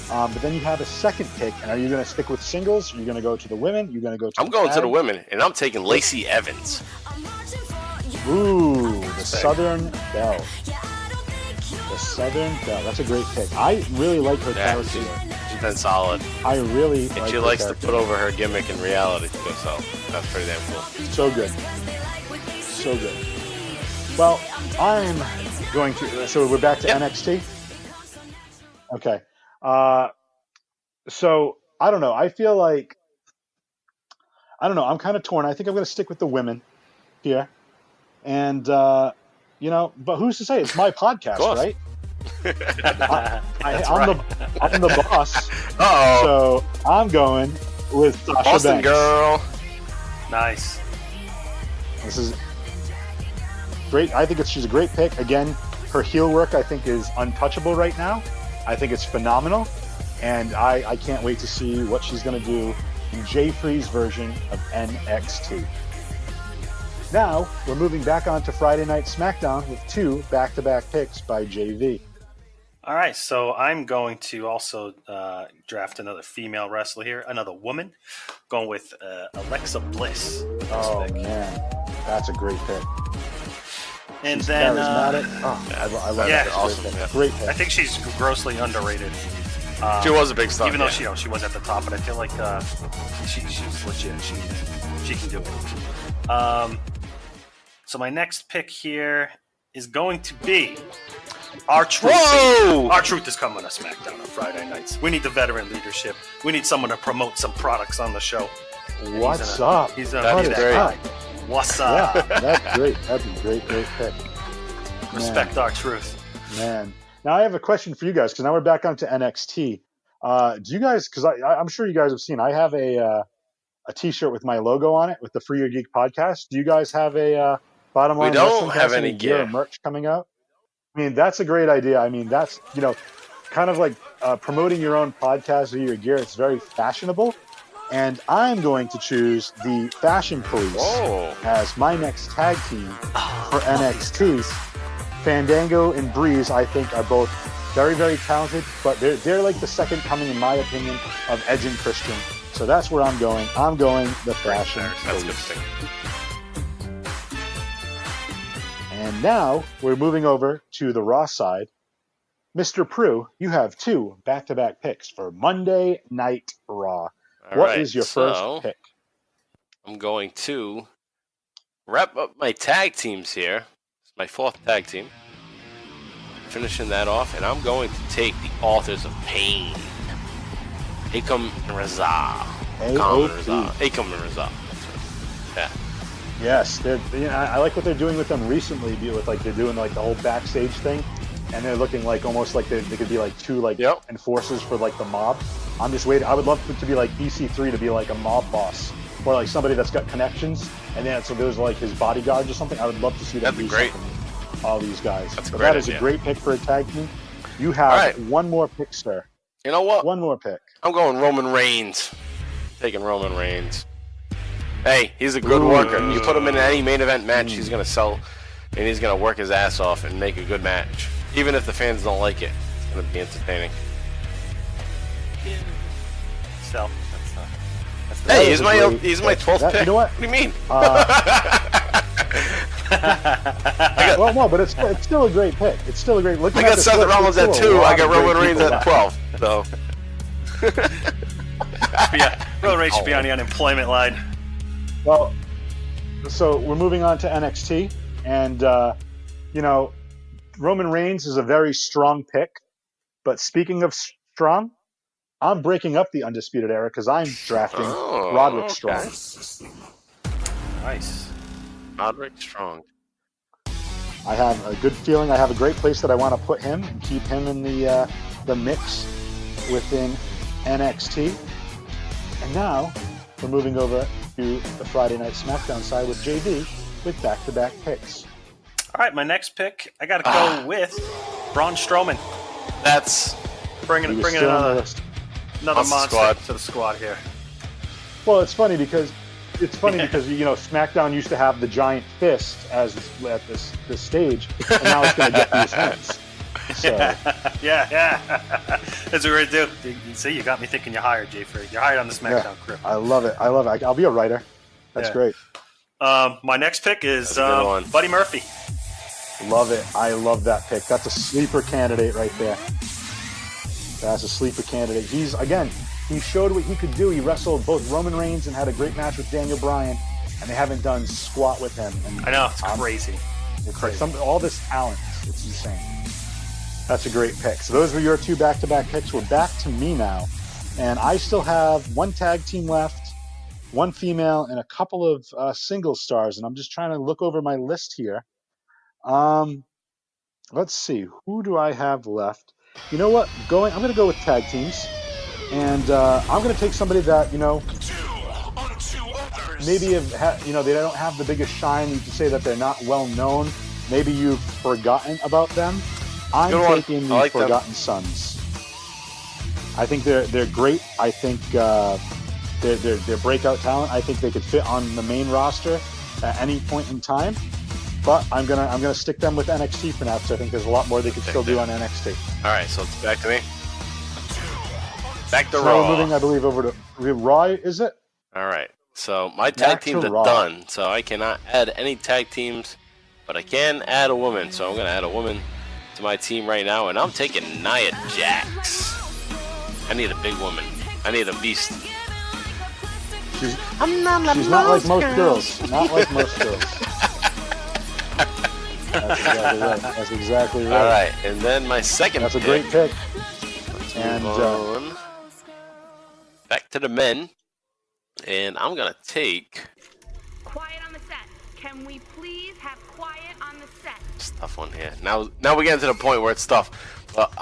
Speaker 6: But then you have a second pick, and are you going to stick with singles? Are you going to go to the women? You're going to go to
Speaker 7: I'm going to the women, and I'm taking Lacey Evans.
Speaker 6: Ooh, the Southern Belle. The Southern Belle. That's a great pick. I really like her character.
Speaker 7: She's been solid.
Speaker 6: I really
Speaker 7: and
Speaker 6: like
Speaker 7: she
Speaker 6: her
Speaker 7: likes
Speaker 6: character.
Speaker 7: to put over her gimmick in reality too, so that's pretty damn cool.
Speaker 6: So good. So good. Well, I'm going to... So we're back to NXT? Okay. So, I don't know. I feel like... I don't know. I'm kind of torn. I think I'm going to stick with the women here. And, you know, but who's to say? It's my podcast, right? I'm the boss.
Speaker 7: Uh-oh.
Speaker 6: So I'm going with Sasha
Speaker 7: Boston
Speaker 6: Banks.
Speaker 7: girl.
Speaker 8: Nice.
Speaker 6: This is great. I think she's a great pick. Again, her heel work I think is untouchable right now. I think it's phenomenal. And I can't wait to see what she's going to do in Jay Free's version of NXT. Now, we're moving back on to Friday Night SmackDown with 2 back-to-back picks by JV.
Speaker 8: All right, so I'm going to also draft another female wrestler here, another woman, going with Alexa Bliss.
Speaker 6: Oh, man. That's a great pick.
Speaker 8: And
Speaker 6: she's
Speaker 8: then...
Speaker 6: charismatic. I love that.
Speaker 8: Awesome.
Speaker 6: Great pick.
Speaker 8: I think she's grossly underrated.
Speaker 7: She was a big star.
Speaker 8: Even though she was at the top, but I feel like she's legit. She can do it. So my next pick here is going to be R-Truth.
Speaker 7: Whoa!
Speaker 8: R-Truth is coming to SmackDown on Friday nights. We need the veteran leadership. We need someone to promote some products on the show.
Speaker 6: What's up?
Speaker 8: He's
Speaker 7: That'd be great.
Speaker 8: What's up?
Speaker 6: Yeah, that's great. That's a great pick.
Speaker 8: Respect R-Truth.
Speaker 6: Man. Now I have a question for you guys, because now we're back onto NXT. Do you guys, because I'm sure you guys have seen, I have a T-shirt with my logo on it with the Free Your Geek podcast. Do you guys have a Bottom Line?
Speaker 7: We don't
Speaker 6: Wrestling
Speaker 7: have
Speaker 6: Cast,
Speaker 7: any gear
Speaker 6: or merch coming out. I mean, that's a great idea. I mean, that's, you know, kind of like promoting your own podcast or your gear. It's very fashionable. And I'm going to choose the Fashion Police as my next tag team for NXT. Fandango and Breeze, I think, are both very, very talented, but they're like the second coming, in my opinion, of Edge and Christian. So that's where I'm going. I'm going the Fashion
Speaker 7: That's a good
Speaker 6: Police.
Speaker 7: thing.
Speaker 6: And now we're moving over to the Raw side. Mr. Prue, you have 2 back-to-back picks for Monday Night Raw. What is your first pick?
Speaker 7: I'm going to wrap up my tag teams here. It's my 4th tag team. Finishing that off, and I'm going to take the Authors of Pain. Akam and Raza. Akam and Raza. Yeah.
Speaker 6: Yes, I like what they're doing with them recently. They're doing like the whole backstage thing, and they're looking like almost like they could be like 2 enforcers for like the mob. I'm just waiting. I would love it to be like EC3 to be like a mob boss, or like somebody that's got connections, and then so there's like his bodyguards or something. I would love to see them.
Speaker 7: That'd be great.
Speaker 6: All these guys.
Speaker 7: That's
Speaker 6: that is a great pick for a tag team. You have one more pick, sir.
Speaker 7: You know what?
Speaker 6: One more pick.
Speaker 7: I'm going Roman Reigns. Taking Roman Reigns. Hey, he's a good worker. You put him in any main event match, he's going to sell, and he's going to work his ass off and make a good match. Even if the fans don't like it, it's going to be entertaining.
Speaker 8: So,
Speaker 7: hey, he's my 12th pick.
Speaker 6: You know what?
Speaker 7: What do you mean?
Speaker 6: Well, no, but it's still a great pick. It's still a great.
Speaker 7: I got Seth Rollins at 2. I got Roman Reigns at 12. So,
Speaker 8: Roman Reigns should be on the unemployment line.
Speaker 6: Well, so we're moving on to NXT, and you know, Roman Reigns is a very strong pick. But speaking of strong, I'm breaking up the Undisputed Era because I'm drafting Roderick Strong.
Speaker 8: Nice.
Speaker 7: Roderick Strong.
Speaker 6: I have a good feeling. I have a great place that I want to put him and keep him in the mix within NXT. And now we're moving over to the Friday Night SmackDown side with JD with back-to-back picks.
Speaker 8: All right, my next pick, I got to go with Braun Strowman.
Speaker 7: That's
Speaker 8: bringing another monster to the squad here.
Speaker 6: Well, it's funny because you know, SmackDown used to have the giant fist at this stage, and now it's going to get these hands. So
Speaker 8: yeah. That's what we're gonna do. You see, you got me thinking you're hired, Jay Free. You're hired on the SmackDown crew.
Speaker 6: I love it. I'll be a writer. That's great.
Speaker 8: My next pick is Buddy Murphy.
Speaker 6: Love it. I love that pick. That's a sleeper candidate right there. That's a sleeper candidate. He showed what he could do. He wrestled both Roman Reigns and had a great match with Daniel Bryan, and they haven't done squat with him. And
Speaker 8: I know, it's crazy.
Speaker 6: It's crazy. Like all this talent. It's insane. That's a great pick. So those were your 2 back-to-back picks. We're back to me now, and I still have 1 tag team left, 1 female, and a couple of single stars. And I'm just trying to look over my list here. Let's see. Who do I have left? You know what? I'm going to go with tag teams, and I'm going to take somebody that maybe they don't have the biggest shine. You can say that they're not well known. Maybe you've forgotten about them. I'm taking the Forgotten Sons. I think they're great. I think they're breakout talent. I think they could fit on the main roster at any point in time. But I'm gonna stick them with NXT for now because I think there's a lot more they could still do on NXT.
Speaker 7: All right, so it's back to me. Back to
Speaker 6: so
Speaker 7: Raw.
Speaker 6: We're moving, I believe, over to Raw. Is it?
Speaker 7: All right. So my tag teams are done. So I cannot add any tag teams, but I can add a woman. So I'm gonna add a woman to my team right now, and I'm taking Nia Jax. I need a big woman. I need a beast.
Speaker 6: She's not like most girls. Not like most girls. That's exactly right.
Speaker 7: All right, and then my second
Speaker 6: That's a great pick.
Speaker 7: And back to the men, and I'm going to take...
Speaker 9: Quiet on the set. Can we please have quiet on the set?
Speaker 7: It's a tough one here. Now we're getting to the point where it's tough. But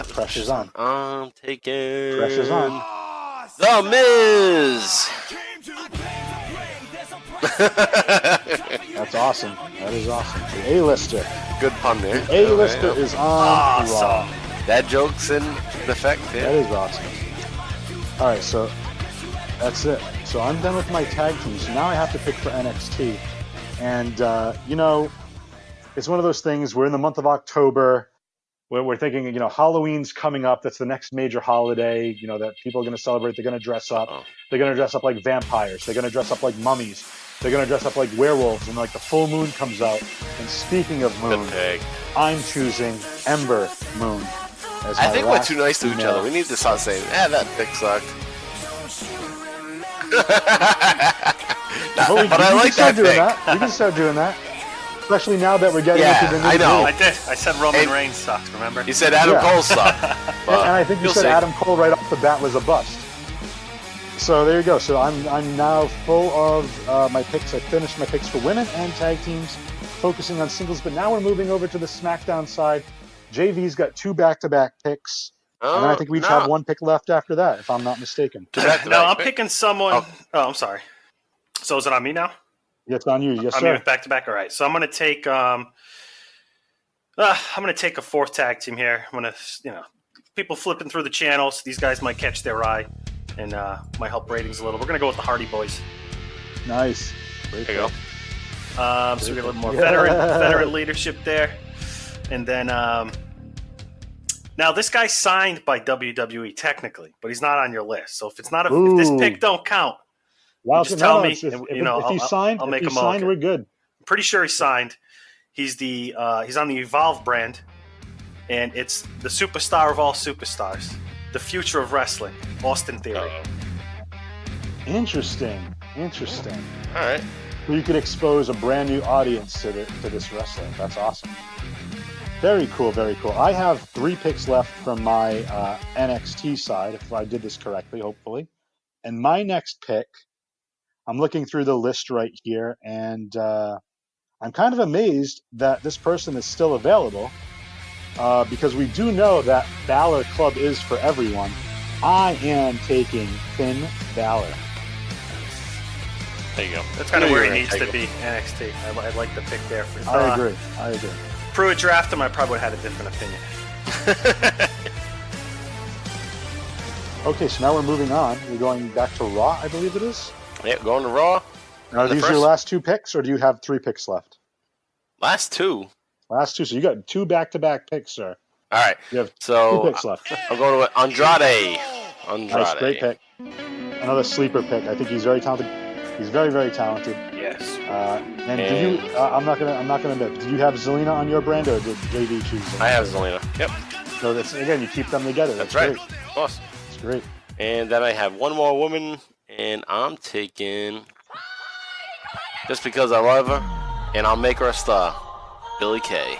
Speaker 7: pressure's on. I'm taking...
Speaker 6: Pressure's on.
Speaker 7: The Miz!
Speaker 6: That's awesome. That is awesome. The A-lister.
Speaker 7: Good pun there.
Speaker 6: The A-lister is on Raw.
Speaker 7: That joke's in effect. Yeah.
Speaker 6: That is awesome. All right, so that's it. So I'm done with my tag team. So now I have to pick for NXT. And, it's one of those things. We're in the month of October. Where we're thinking, Halloween's coming up. That's the next major holiday, that people are going to celebrate. They're going to dress up. They're going to dress up like vampires. They're going to dress up like mummies. They're going to dress up like werewolves. And, the full moon comes out. And speaking of moon, I'm choosing Ember Moon.
Speaker 7: I think we're too nice to each other. We need to start saying, that pick sucked. But I like that pick.
Speaker 6: You can start doing that. Especially now that we're getting into the new
Speaker 7: I know.
Speaker 8: I did. I said Roman Reigns sucked, remember?
Speaker 7: You said Adam Cole sucked.
Speaker 6: And I think you said Adam Cole right off the bat was a bust. So there you go. So I'm now full of my picks. I finished my picks for women and tag teams, focusing on singles. But now we're moving over to the SmackDown side. JV's got 2 back-to-back picks. And then I think we each have 1 pick left after that, if I'm not mistaken.
Speaker 8: No, I'm picking someone. Oh, I'm sorry. So is it on me now?
Speaker 6: Yeah, it's on you. Yes,
Speaker 8: I'm
Speaker 6: sir.
Speaker 8: with back-to-back. All right. So I'm going to take a 4th tag team here. I'm going to, people flipping through the channels. These guys might catch their eye and might help ratings a little. We're going to go with the Hardy Boys.
Speaker 6: Nice.
Speaker 7: There you go.
Speaker 8: So we get a little more veteran leadership there. And then now this guy signed by WWE technically, but he's not on your list. So if it's not if this pick don't count, just tell me.
Speaker 6: If he's signed,
Speaker 8: I'll make him
Speaker 6: signed, we're good.
Speaker 8: I'm pretty sure he's signed. He's on the Evolve brand, and it's the superstar of all superstars, the future of wrestling, Austin Theory.
Speaker 6: Interesting.
Speaker 7: All right.
Speaker 6: You could expose a brand new audience to this wrestler. That's awesome. Very cool, very cool. I have 3 picks left from my NXT side, if I did this correctly, hopefully. And my next pick, I'm looking through the list right here, and I'm kind of amazed that this person is still available because we do know that Balor Club is for everyone. I am taking Finn Balor.
Speaker 7: There you go.
Speaker 8: That's kind of where he needs to be, NXT. I'd like the pick there.
Speaker 6: I agree.
Speaker 8: Pruitt draft him, I probably would have had a different opinion.
Speaker 6: Okay, so now we're moving on. We're going back to Raw, I believe it is.
Speaker 7: Yeah, going to Raw.
Speaker 6: Are these your last 2 picks, or do you have 3 picks left?
Speaker 7: Last 2.
Speaker 6: Last two. So you got 2 back-to-back picks, sir.
Speaker 7: All right.
Speaker 6: You have
Speaker 7: So
Speaker 6: 2 picks left.
Speaker 7: I'm going with Andrade.
Speaker 6: Nice, great pick. Another sleeper pick. I think he's very talented. He's very, very talented.
Speaker 7: Yes.
Speaker 6: And did you? I'm not gonna admit. Did you have Zelina on your brand, or did JV choose Zelina?
Speaker 7: I have Zelina. Yep.
Speaker 6: So that's, again, you keep them together.
Speaker 7: That's right.
Speaker 6: Great.
Speaker 7: Of course.
Speaker 6: That's great.
Speaker 7: And then I have one more woman, and I'm taking, just because I love her, and I'll make her a star, Billie Kay.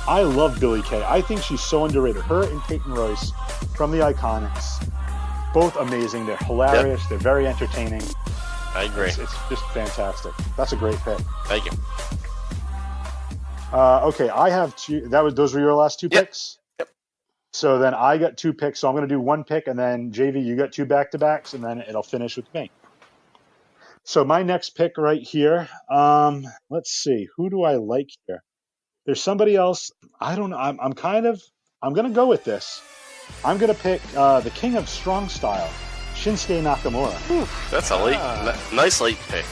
Speaker 6: I love Billie Kay. I think she's so underrated. Her and Peyton Royce from the Iconics, both amazing. They're hilarious. Yep. They're very entertaining.
Speaker 7: I agree.
Speaker 6: It's just fantastic. That's a great pick.
Speaker 7: Thank you.
Speaker 6: Okay, I have 2. Those were your last 2 picks?
Speaker 7: Yep.
Speaker 6: So then I got 2 picks. So I'm going to do 1 pick, and then JV, you got 2 back-to-backs, and then it'll finish with me. So my next pick right here, let's see. Who do I like here? There's somebody else. I don't know. I'm going to go with this. I'm going to pick the King of Strong Style, Shinsuke Nakamura.
Speaker 7: Whew, that's a nice late pick.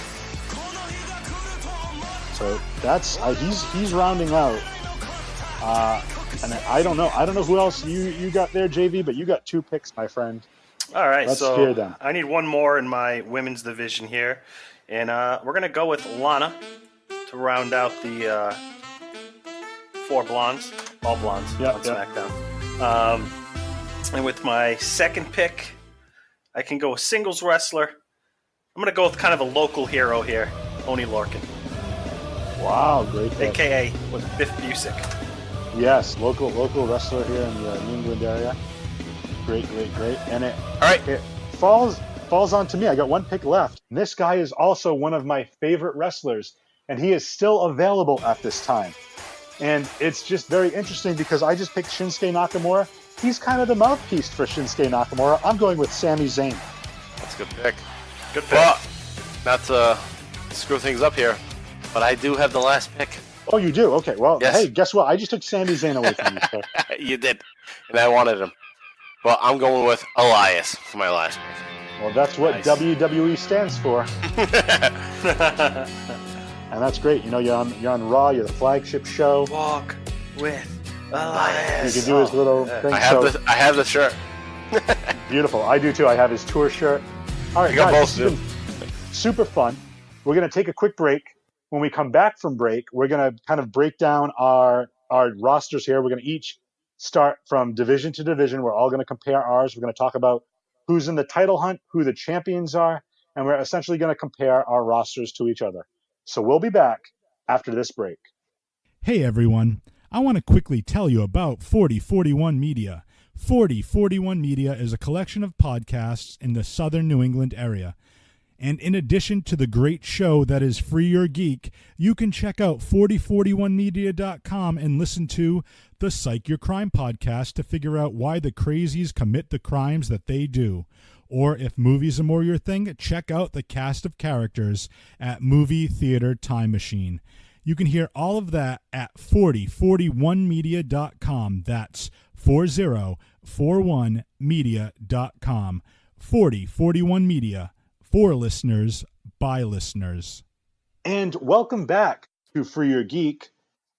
Speaker 6: So that's he's rounding out. And I don't know who else you got there, JV, but you got 2 picks, my friend.
Speaker 8: All right,
Speaker 6: Let's
Speaker 8: so
Speaker 6: hear them.
Speaker 8: I need one more in my women's division here, and we're gonna go with Lana to round out the 4 blondes, all blondes on SmackDown. And with my second pick, I can go with singles wrestler. I'm gonna go with kind of a local hero here, Oney Lorcan.
Speaker 6: Wow, great pick.
Speaker 8: AKA with Biff Busick.
Speaker 6: Yes, local wrestler here in the New England area. Great. And it falls onto me. I got 1 pick left. And this guy is also one of my favorite wrestlers, and he is still available at this time. And it's just very interesting because I just picked Shinsuke Nakamura. He's kind of the mouthpiece for Shinsuke Nakamura. I'm going with Sami Zayn.
Speaker 7: That's a good pick.
Speaker 8: Good pick.
Speaker 7: Well, not to screw things up here, but I do have the last pick.
Speaker 6: Oh, you do? Okay, well,
Speaker 7: yes.
Speaker 6: Hey, guess what? I just took Sami Zayn away from you, sir.
Speaker 7: You did, and I wanted him. But I'm going with Elias for my last pick.
Speaker 6: Well, that's what WWE stands for. And that's great. You know, you're on Raw. You're the flagship show.
Speaker 8: Walk with Elias.
Speaker 6: You can do his little thing.
Speaker 7: I have the shirt.
Speaker 6: Beautiful. I do too. I have his tour shirt. All right, guys, this has been super fun. We're going to take a quick break. When we come back from break, we're going to kind of break down our rosters here. We're going to each start from division to division. We're all going to compare ours. We're going to talk about who's in the title hunt, who the champions are, and we're essentially going to compare our rosters to each other. So we'll be back after this break.
Speaker 1: Hey everyone, I want to quickly tell you about 4041 Media. 4041 Media is a collection of podcasts in the southern New England area. And in addition to the great show that is Free Your Geek, you can check out 4041media.com and listen to the Psych Your Crime podcast to figure out why the crazies commit the crimes that they do. Or if movies are more your thing, check out the cast of characters at Movie Theater Time Machine. You can hear all of that at 4041media.com. That's 4041media.com. 4041 Media. For listeners, by listeners.
Speaker 6: And welcome back to Free Your Geek.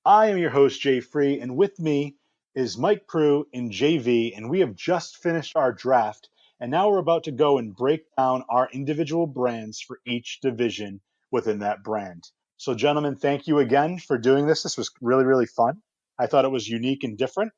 Speaker 6: I am your host, Jay Free, and with me is Mike Prue and JV, and we have just finished our draft, and now we're about to go and break down our individual brands for each division within that brand. So, gentlemen, thank you again for doing this. This was really, really fun. I thought it was unique and different.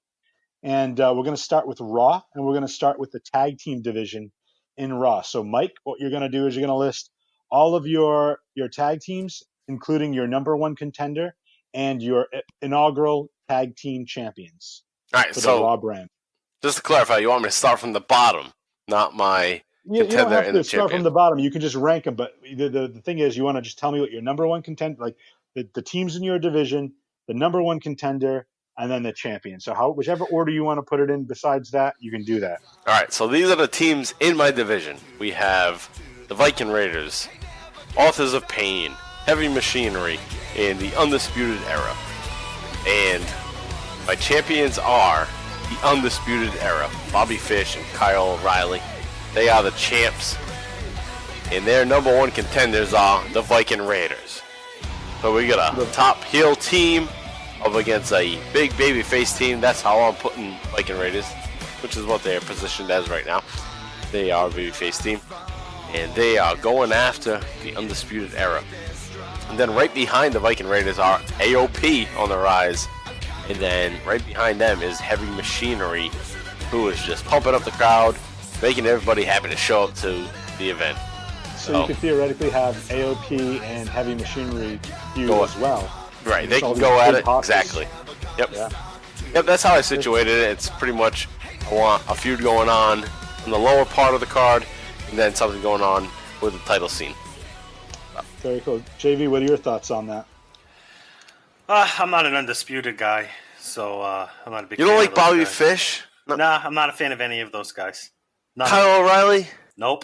Speaker 6: And we're going to start with Raw, and we're going to start with the tag team division in Raw. So, Mike, what you're going to do is you're going to list all of your tag teams, including your number one contender and your inaugural tag team champions.
Speaker 7: All right,
Speaker 6: for
Speaker 7: so
Speaker 6: the Raw brand.
Speaker 7: Just to clarify, you want me to start from the bottom, not my contender
Speaker 6: You don't have
Speaker 7: and
Speaker 6: to
Speaker 7: the
Speaker 6: start
Speaker 7: champion.
Speaker 6: from the bottom. You can just rank them. But the thing is, you want to just tell me what your number one contender, like the teams in your division, the number one contender, and then the champion. So whichever order you want to put it in besides that, you can do that.
Speaker 7: All right, so these are the teams in my division. We have the Viking Raiders, Authors of Pain, Heavy Machinery, and the Undisputed Era. And my champions are the Undisputed Era, Bobby Fish and Kyle O'Reilly. They are the champs. And their number one contenders are the Viking Raiders. So we got a top heel team up against a big babyface team. That's how I'm putting Viking Raiders, which is what they are positioned as right now. They are a babyface team, and they are going after the Undisputed Era. And then right behind the Viking Raiders are AOP on the rise. And then right behind them is Heavy Machinery, who is just pumping up the crowd, making everybody happy to show up to the event.
Speaker 6: So you could theoretically have AOP and Heavy Machinery feud as well.
Speaker 7: Right, they can go at it.
Speaker 6: Hawkers.
Speaker 7: Exactly. Yep.
Speaker 6: Yeah.
Speaker 7: Yep, that's how I situated it. It's pretty much, I want a feud going on in the lower part of the card, and then something going on with the title scene.
Speaker 6: Very cool. JV, what are your thoughts on that?
Speaker 8: I'm not an Undisputed guy, so I'm not a big fan.
Speaker 7: You don't like
Speaker 8: of those
Speaker 7: Bobby
Speaker 8: guys.
Speaker 7: Fish? No.
Speaker 8: Nah, I'm not a fan of any of those guys. None.
Speaker 7: Kyle O'Reilly?
Speaker 8: Nope.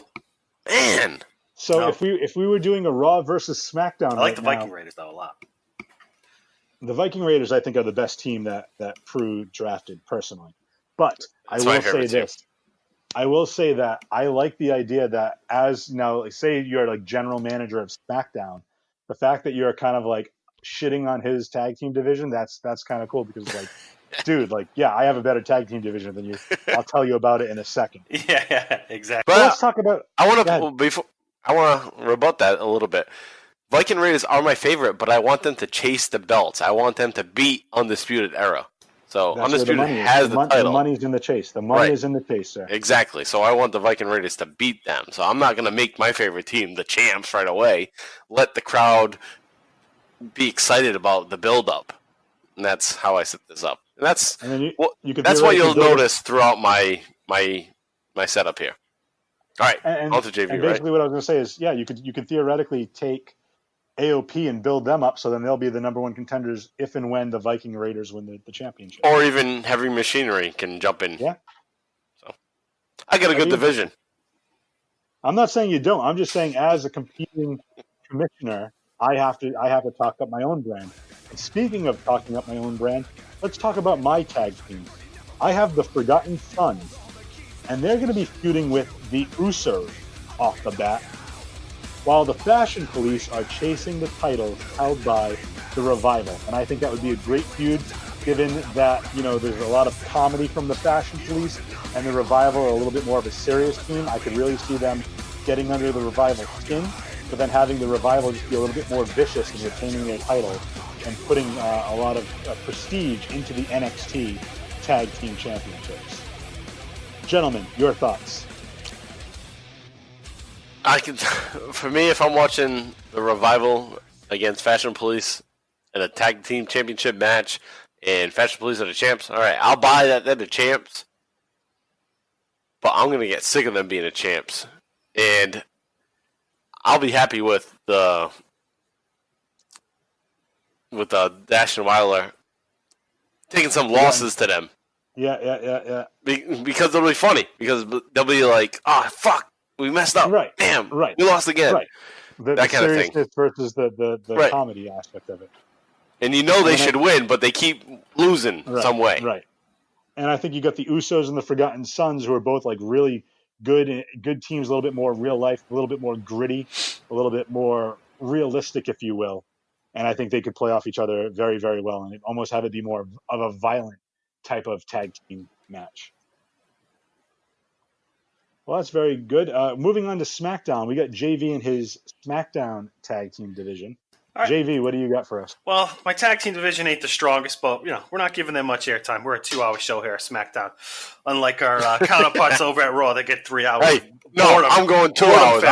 Speaker 7: Man.
Speaker 6: So
Speaker 8: No.
Speaker 6: if we were doing a Raw versus SmackDown,
Speaker 8: I like the
Speaker 6: right
Speaker 8: Viking
Speaker 6: now,
Speaker 8: Raiders though a lot.
Speaker 6: the Viking Raiders, I think, are the best team that Prue drafted personally. But
Speaker 7: That's
Speaker 6: I
Speaker 7: my
Speaker 6: will say
Speaker 7: favorite team.
Speaker 6: this. I will say that I like the idea that as now, like, say you're like general manager of SmackDown, the fact that you're kind of like shitting on his tag team division, that's kind of cool because like, dude, like, yeah, I have a better tag team division than you. I'll tell you about it in a second.
Speaker 8: Yeah, exactly.
Speaker 6: So let's talk about.
Speaker 7: I want
Speaker 6: Go
Speaker 7: to rebut that a little bit. Viking Raiders are my favorite, but I want them to chase the belts. I want them to beat Undisputed Era. So
Speaker 6: That's where the
Speaker 7: Undisputed
Speaker 6: money is.
Speaker 7: has the title.
Speaker 6: The money's in the chase. The money
Speaker 7: Right.
Speaker 6: is in the chase, sir.
Speaker 7: Exactly. So I want the Viking Raiders to beat them. So I'm not going to make my favorite team the champs right away. Let the crowd be excited about the build-up. And that's how I set this up. And that's
Speaker 6: And then you could
Speaker 7: that's what you'll
Speaker 6: theoretically build
Speaker 7: notice throughout my setup here. All right,
Speaker 6: And
Speaker 7: on to JV,
Speaker 6: and
Speaker 7: right?
Speaker 6: basically, what I was going to say is, yeah, you could theoretically take AOP and build them up, so then they'll be the number one contenders if and when the Viking Raiders win the championship.
Speaker 7: Or even Heavy Machinery can jump in.
Speaker 6: Yeah.
Speaker 7: So I got a good division.
Speaker 6: I'm not saying you don't. I'm just saying, as a competing commissioner, I have to talk up my own brand. And speaking of talking up my own brand, let's talk about my tag team. I have the Forgotten Sons, and they're going to be feuding with the Usos off the bat, while the Fashion Police are chasing the titles held by the Revival. And I think that would be a great feud, given that, you know, there's a lot of comedy from the Fashion Police, and the Revival are a little bit more of a serious team. I could really see them getting under the Revival skin, but then having the Revival just be a little bit more vicious in retaining their title and putting a lot of prestige into the NXT Tag Team Championships. Gentlemen, your thoughts?
Speaker 7: For me, if I'm watching the Revival against Fashion Police in a tag team championship match, and Fashion Police are the champs, all right, I'll buy that they're the champs, but I'm gonna get sick of them being the champs, and I'll be happy with the Dash and Wilder taking some losses to them.
Speaker 6: Yeah.
Speaker 7: Because it'll be funny. Because they'll be like, "Oh fuck, we messed up.
Speaker 6: Right.
Speaker 7: Damn.
Speaker 6: Right.
Speaker 7: We lost again."
Speaker 6: Right. The
Speaker 7: That kind of thing.
Speaker 6: seriousness versus the
Speaker 7: Right.
Speaker 6: comedy aspect of it.
Speaker 7: And you know they should win, but they keep losing some way.
Speaker 6: Right. And I think you got the Usos and the Forgotten Sons, who are both like really good teams, a little bit more real life, a little bit more gritty, a little bit more realistic, if you will. And I think they could play off each other very, very well, and almost have it be more of a violent type of tag team match. Well, that's very good. Moving on to SmackDown, we got JV in his SmackDown tag team division.
Speaker 8: All right.
Speaker 6: JV, what do you got for us?
Speaker 8: Well, my tag team division ain't the strongest, but we're not giving them much airtime. We're a 2-hour show here at SmackDown, unlike our counterparts over at Raw. They get 3 hours.
Speaker 7: Hey, no, I'm going 2 hours.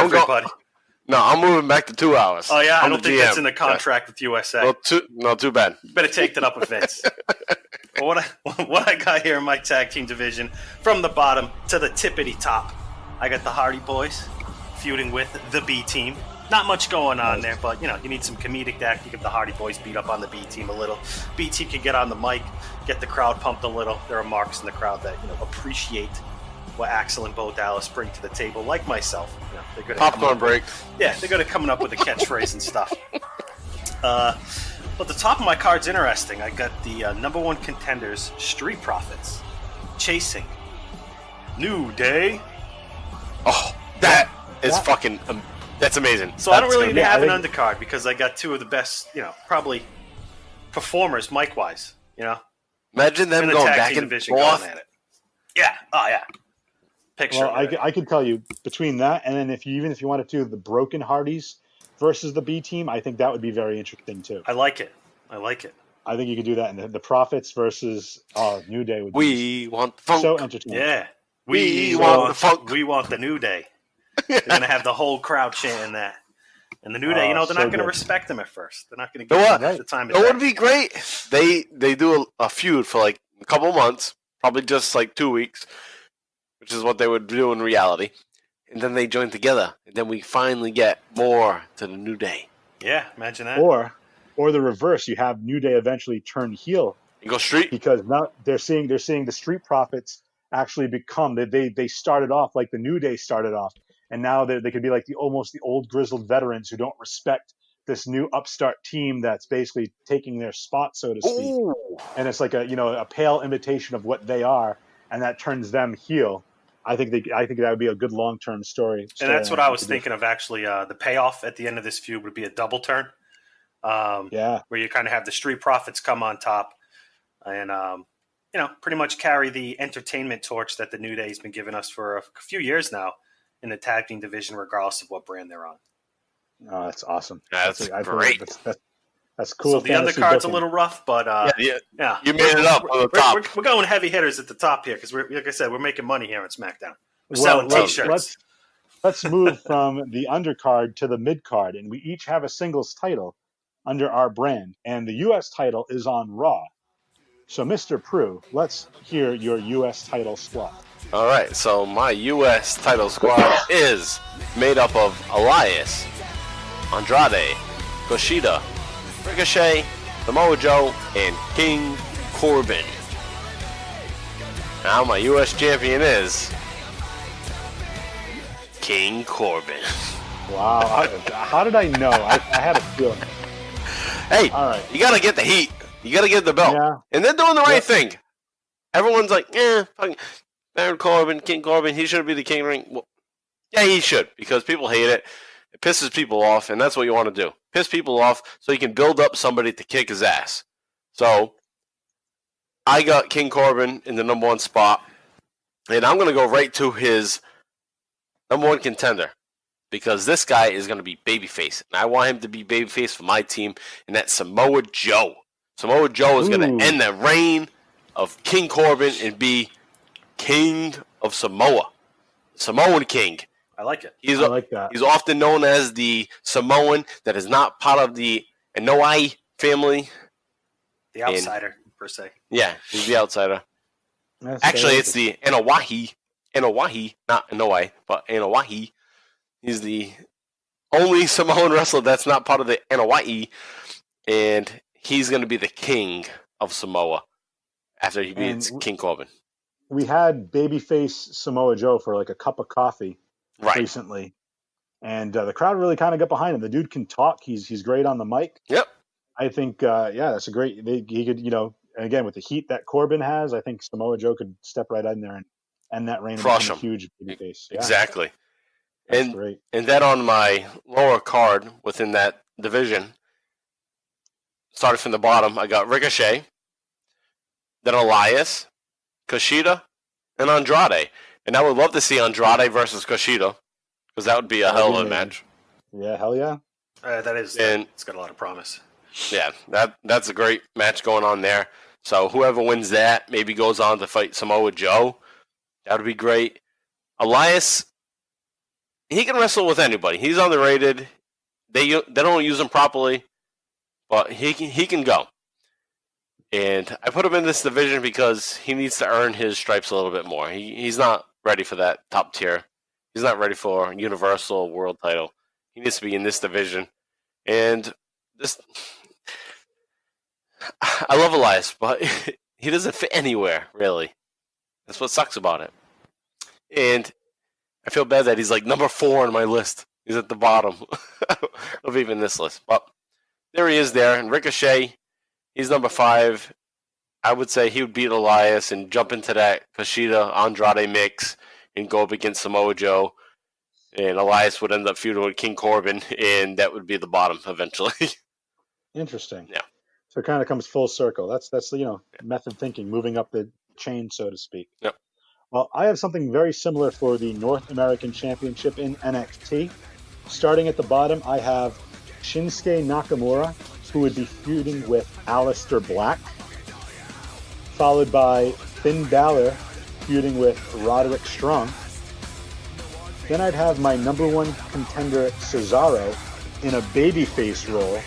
Speaker 7: I'm moving back to 2 hours.
Speaker 8: Oh yeah, I
Speaker 7: I'm
Speaker 8: don't
Speaker 7: the
Speaker 8: think
Speaker 7: GM.
Speaker 8: that's in the contract with USA.
Speaker 7: Well, too bad.
Speaker 8: Better take that up with Vince. But what I got here in my tag team division, from the bottom to the tippity top, I got the Hardy Boys feuding with the B Team. Not much going on there, but you need some comedic act. You get the Hardy Boys beat up on the B Team a little. B Team can get on the mic, get the crowd pumped a little. There are marks in the crowd that appreciate what Axel and Bo Dallas bring to the table, like myself. They're good at
Speaker 7: Popcorn break.
Speaker 8: Yeah, they're good at coming up with a catchphrase and stuff. But the top of my card's interesting. I got the number one contenders, Street Profits, chasing New Day.
Speaker 7: Oh, that is fucking That's amazing.
Speaker 8: So I don't really
Speaker 7: That's
Speaker 8: need to have an
Speaker 6: I think-
Speaker 8: undercard because I got two of the best, probably performers mic-wise,
Speaker 7: Imagine them
Speaker 8: in the
Speaker 7: going
Speaker 8: tag
Speaker 7: back
Speaker 8: team
Speaker 7: and
Speaker 8: division
Speaker 7: forth.
Speaker 8: going at it. Yeah. Oh, yeah. Picture.
Speaker 6: Well, I could tell you between that and then if you wanted to the Broken Hardys versus the B team, I think that would be very interesting too.
Speaker 8: I like it.
Speaker 6: I think you could do that. And the Profits versus New Day would be
Speaker 7: We want the funk.
Speaker 6: so entertaining.
Speaker 8: Yeah.
Speaker 7: We want the funk.
Speaker 8: We want the New Day. They're going to have the whole crowd chanting that. And the New Day, they're
Speaker 6: so
Speaker 8: not going to
Speaker 6: good.
Speaker 8: respect them at first. They're not going to
Speaker 7: You know
Speaker 8: give
Speaker 7: what?
Speaker 8: them the time.
Speaker 7: It would be great. They do a feud for like a couple months, probably just like 2 weeks, which is what they would do in reality. And then they join together, and then we finally get more to the New Day.
Speaker 8: Yeah, imagine that.
Speaker 6: Or the reverse, you have New Day eventually turn heel
Speaker 7: And go street.
Speaker 6: because now they're seeing the Street Profits actually become they started off like the New Day started off, and now they could be like almost the old grizzled veterans who don't respect this new upstart team that's basically taking their spot, so to speak.
Speaker 7: Ooh.
Speaker 6: And it's like a pale imitation of what they are, and that turns them heel. I think that would be a good long-term story.
Speaker 8: And that's what I was thinking of, actually. The payoff at the end of this feud would be a double turn.
Speaker 6: Yeah.
Speaker 8: Where you kind of have the Street Profits come on top and, pretty much carry the entertainment torch that the New Day has been giving us for a few years now in the tag team division, regardless of what brand they're on.
Speaker 6: Oh, that's awesome.
Speaker 7: That's
Speaker 6: I think
Speaker 7: great.
Speaker 6: That's cool.
Speaker 8: So the
Speaker 6: fantasy
Speaker 8: undercard's a
Speaker 6: booking.
Speaker 8: little rough, but yeah.
Speaker 7: You made it up on the top.
Speaker 8: We're going heavy hitters at the top here because, like I said, we're making money here on SmackDown. We're
Speaker 6: Well,
Speaker 8: selling T-shirts.
Speaker 6: Let's move from the undercard to the midcard, and we each have a singles title under our brand, and the U.S. title is on Raw. So, Mr. Prue, let's hear your U.S. title squad.
Speaker 7: All right, so my U.S. title squad is made up of Elias, Andrade, Kushida, Ricochet, Samoa Joe, and King Corbin. Now my U.S. champion is King Corbin.
Speaker 6: Wow. How did I know? I had a feeling.
Speaker 7: Hey,
Speaker 6: All right.
Speaker 7: you got to get the heat. You got to get the belt.
Speaker 6: Yeah.
Speaker 7: And they're doing the right
Speaker 6: Yep.
Speaker 7: thing. Everyone's like, fucking Baron Corbin, King Corbin, he should be the king ring. Well, yeah, he should, because people hate it. It pisses people off, and that's what you want to do. Piss people off so you can build up somebody to kick his ass. So, I got King Corbin in the number one spot, and I'm going to go right to his number one contender, because this guy is going to be babyface, and I want him to be babyface for my team, and that's Samoa Joe. Samoa Joe is going
Speaker 6: Ooh.
Speaker 7: to end the reign of King Corbin and be King of Samoa. Samoan King.
Speaker 8: I like it.
Speaker 7: He's,
Speaker 6: I like that.
Speaker 7: He's often known as the Samoan that is not part of the Anoa'i family.
Speaker 8: The outsider, per se.
Speaker 7: Yeah, he's the outsider.
Speaker 6: That's
Speaker 7: Actually,
Speaker 6: very
Speaker 7: it's the Anoa'i. Anoa'i, not Anoa'i, but Anoa'i. He's the only Samoan wrestler that's not part of the Anoa'i, and he's going to be the king of Samoa after he beats King Corbin.
Speaker 6: We had babyface Samoa Joe for like a cup of coffee
Speaker 7: Right.
Speaker 6: recently, and the crowd really kind of got behind him. The dude can talk. He's great on the mic.
Speaker 7: Yep.
Speaker 6: I think, that's a great. He could, and again with the heat that Corbin has, I think Samoa Joe could step right in there and end that reign and
Speaker 7: Crush
Speaker 6: become a
Speaker 7: him.
Speaker 6: huge babyface. Yeah,
Speaker 7: Exactly.
Speaker 6: that's great.
Speaker 7: And then on my lower card within that division, starting from the bottom, I got Ricochet, then Elias, Kushida, and Andrade. And I would love to see Andrade versus Kushida, because that would be a hell of a match.
Speaker 6: Yeah, hell yeah.
Speaker 8: It's got a lot of promise.
Speaker 7: Yeah, that's a great match going on there. So whoever wins that maybe goes on to fight Samoa Joe. That would be great. Elias, he can wrestle with anybody. He's underrated. They don't use him properly, but he can go. And I put him in this division because he needs to earn his stripes a little bit more. He's not ready for that top tier. He's not ready for Universal World title. He needs to be in this division. And this, I love Elias, but he doesn't fit anywhere, really. That's what sucks about it. And I feel bad that he's like number 4 on my list. He's at the bottom of even this list. But there he is there. And Ricochet, he's number 5. I would say he would beat Elias and jump into that Kushida Andrade mix and go up against Samoa Joe. And Elias would end up feuding with King Corbin, and that would be the bottom eventually.
Speaker 6: Interesting.
Speaker 7: Yeah.
Speaker 6: So it kind of comes full circle. That's method thinking, moving up the chain, so to speak.
Speaker 7: Yep.
Speaker 6: Well, I have something very similar for the North American Championship in NXT. Starting at the bottom, I have Shinsuke Nakamura, who would be feuding with Aleister Black, followed by Finn Balor feuding with Roderick Strong. Then I'd have my number one contender, Cesaro, in a babyface role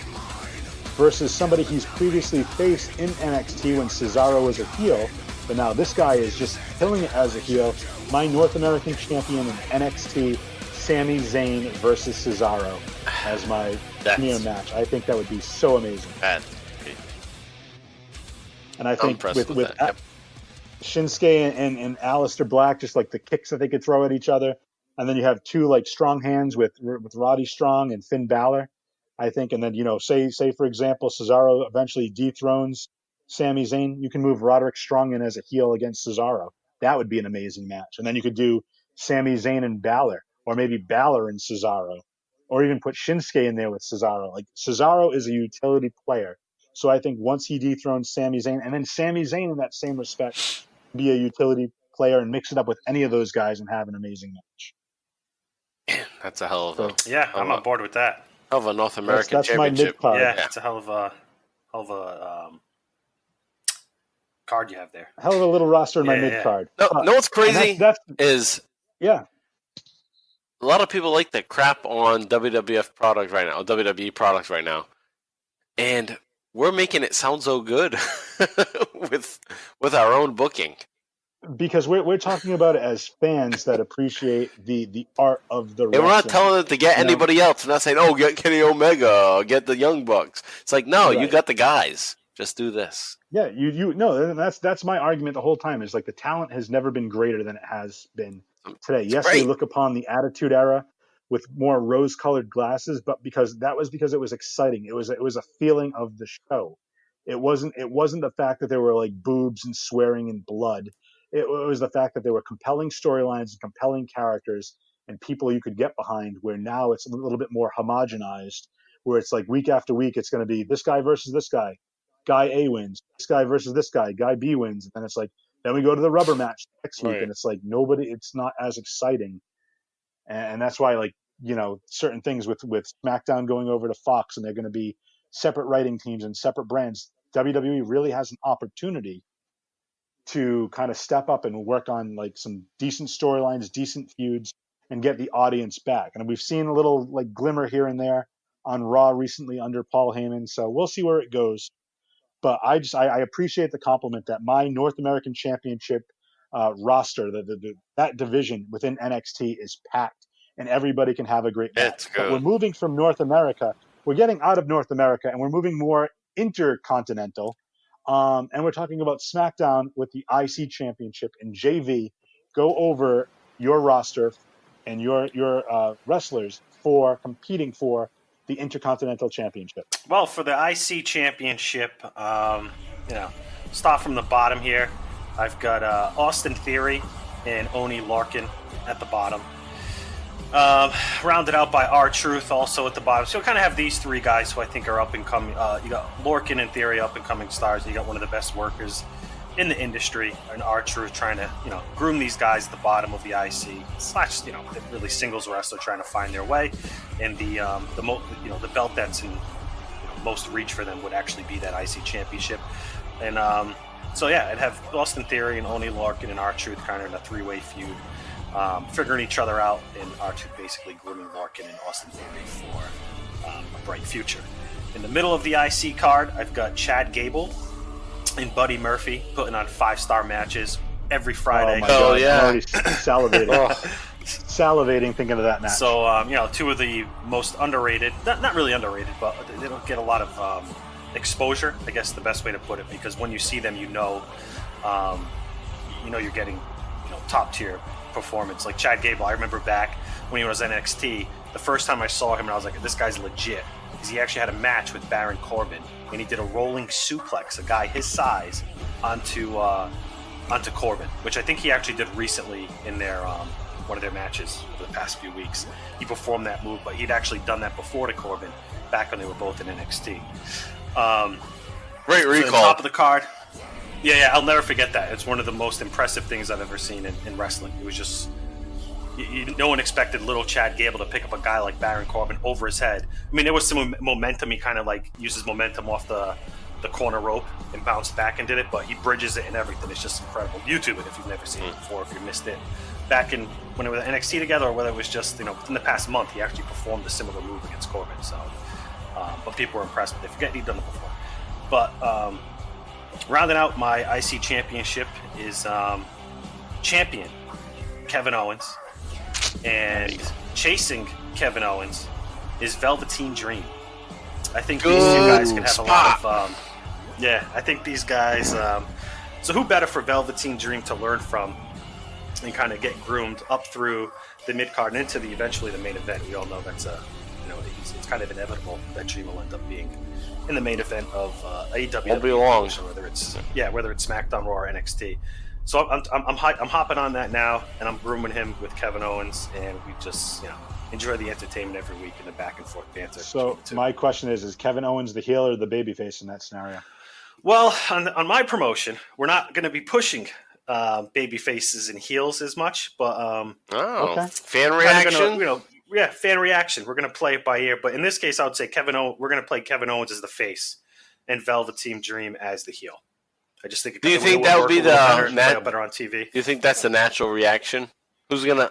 Speaker 6: versus somebody he's previously faced in NXT when Cesaro was a heel, but now this guy is just killing it as a heel. My North American champion in NXT, Sami Zayn versus Cesaro as my premiere match. I think that would be so amazing. And I think with
Speaker 7: yep.
Speaker 6: Shinsuke and Aleister Black, just like the kicks that they could throw at each other, and then you have two like strong hands with Roddy Strong and Finn Balor, I think. And then say for example, Cesaro eventually dethrones Sami Zayn, you can move Roderick Strong in as a heel against Cesaro. That would be an amazing match. And then you could do Sami Zayn and Balor, or maybe Balor and Cesaro, or even put Shinsuke in there with Cesaro. Like Cesaro is a utility player, so I think once he dethrones Sami Zayn, and then Sami Zayn in that same respect, be a utility player and mix it up with any of those guys and have an amazing match.
Speaker 7: That's a hell of a
Speaker 8: I'm on board with that.
Speaker 7: Hell of a North American
Speaker 6: that's
Speaker 7: championship.
Speaker 6: My mid-card.
Speaker 8: Yeah, it's a hell of a card you have there.
Speaker 6: Hell of a little roster in my mid-card.
Speaker 7: No, what's crazy is
Speaker 6: a
Speaker 7: lot of people like that crap on WWF product right now, WWE products right now, and we're making it sound so good with our own booking.
Speaker 6: Because we're talking about it as fans that appreciate the art of the wrestling.
Speaker 7: And we're not telling it to get anybody else. We're not saying, oh, get Kenny Omega, get the Young Bucks. It's like, no, you got the guys. Just do this.
Speaker 6: Yeah, that's my argument the whole time. Is like the talent has never been greater than it has been today. Yes, we look upon the Attitude Era with more rose-colored glasses, but because it was exciting. It was a feeling of the show. It wasn't the fact that there were like boobs and swearing and blood. It was the fact that there were compelling storylines and compelling characters and people you could get behind, where now it's a little bit more homogenized, where it's like week after week, it's going to be this guy versus this guy. Guy A wins. This guy versus this guy. Guy B wins. And then it's like, then we go to the rubber match next week. And it's like it's not as exciting. And that's why, like, certain things with SmackDown going over to Fox and they're going to be separate writing teams and separate brands. WWE really has an opportunity to kind of step up and work on like some decent storylines, decent feuds, and get the audience back. And we've seen a little like glimmer here and there on Raw recently under Paul Heyman. So we'll see where it goes. But I appreciate the compliment that my North American Championship roster, that division within NXT is packed and everybody can have a great match. But we're moving from North America. We're getting out of North America and we're moving more intercontinental. And we're talking about SmackDown with the IC Championship and JV. Go over your roster and your wrestlers for competing for the Intercontinental Championship.
Speaker 8: Well, for the IC Championship, start from the bottom here. I've got Austin Theory and Oney Lorcan at the bottom. Rounded out by R-Truth also at the bottom. So you kind of have these three guys who I think are up and coming. You got Lorcan and Theory, up and coming stars. You got one of the best workers in the industry, and R-Truth trying to groom these guys at the bottom of the IC / really singles wrestler trying to find their way. And the belt that's in most reach for them would actually be that IC Championship. And I'd have Austin Theory and Oney Lorcan and R-Truth kind of in a three-way feud. Figuring each other out, and R-Truth basically grooming Lorcan and Austin Theory for a bright future. In the middle of the IC card, I've got Chad Gable and Buddy Murphy putting on 5-star matches every Friday.
Speaker 6: Oh my God, yeah. I'm already salivating. Salivating thinking of that match.
Speaker 8: So, two of the most underrated, not really underrated, but they don't get a lot of exposure, I guess the best way to put it, because when you see them, you're getting top tier performance. Like Chad Gable, I remember back when he was NXT, the first time I saw him and I was like, this guy's legit, because he actually had a match with Baron Corbin and he did a rolling suplex, a guy his size, onto Corbin, which I think he actually did recently in their one of their matches for the past few weeks. He performed that move, but he'd actually done that before to Corbin, back when they were both in NXT.
Speaker 7: Great recall.
Speaker 8: So top of the card. Yeah, I'll never forget that. It's one of the most impressive things I've ever seen in wrestling. It was just, no one expected little Chad Gable to pick up a guy like Baron Corbin over his head. I mean, there was some momentum. He kind of like uses momentum off the corner rope and bounced back and did it, but he bridges it and everything. It's just incredible. YouTube it if you've never seen it before, if you missed it. Back in when it was NXT together, or whether it was just within the past month, he actually performed a similar move against Corbin. So, but people were impressed. But they forget he'd done it before. But rounding out my IC championship is champion Kevin Owens, and chasing Kevin Owens is Velveteen Dream. I think these two guys can have a lot of. I think these guys. So who better for Velveteen Dream to learn from and kind of get groomed up through the mid card and into eventually the main event? We all know that's it's kind of inevitable that Dream will end up being in the main event of AEW.
Speaker 7: Won't be long.
Speaker 8: Whether it's SmackDown, Raw, or NXT. So I'm hopping on that now, and I'm grooming him with Kevin Owens, and we just enjoy the entertainment every week in the back and forth banter.
Speaker 6: So my question is Kevin Owens the heel or the babyface in that scenario?
Speaker 8: Well, on my promotion, we're not going to be pushing baby faces and heels as much, but
Speaker 7: fan reaction.
Speaker 8: Fan reaction. We're going to play it by ear, but in this case, I would say we're going to play Kevin Owens as the face and Velveteen Dream as the heel. I just think.
Speaker 7: Do you think that would be the
Speaker 8: better on TV?
Speaker 7: Do you think that's the natural reaction? Who are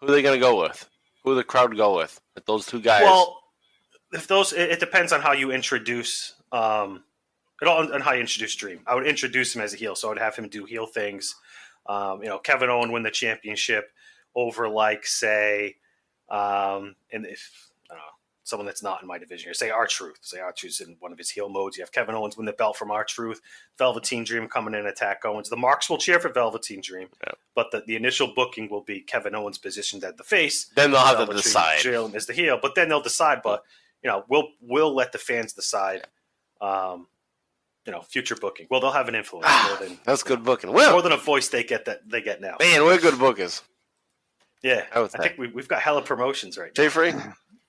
Speaker 7: they gonna go with? Who the crowd go with those two guys?
Speaker 8: Well, it depends on how you introduce. On how you introduce Dream. I would introduce him as a heel, so I would have him do heel things. Kevin Owens win the championship over, like, say, and if someone that's not in my division, or say R-Truth. Say R-Truth's in one of his heel modes. You have Kevin Owens win the belt from R-Truth. Velveteen Dream coming in and attack Owens. The marks will cheer for Velveteen Dream, but the initial booking will be Kevin Owens positioned at the face.
Speaker 7: Then they'll have to decide.
Speaker 8: Dream is the heel, but then they'll decide. But we'll let the fans decide. Future booking. Well, they'll have an influence more than
Speaker 7: that's good booking.
Speaker 8: More than a voice they get now.
Speaker 7: Man, we're good bookers.
Speaker 8: Yeah, I think we've got hella promotions right now.
Speaker 7: Jay Free.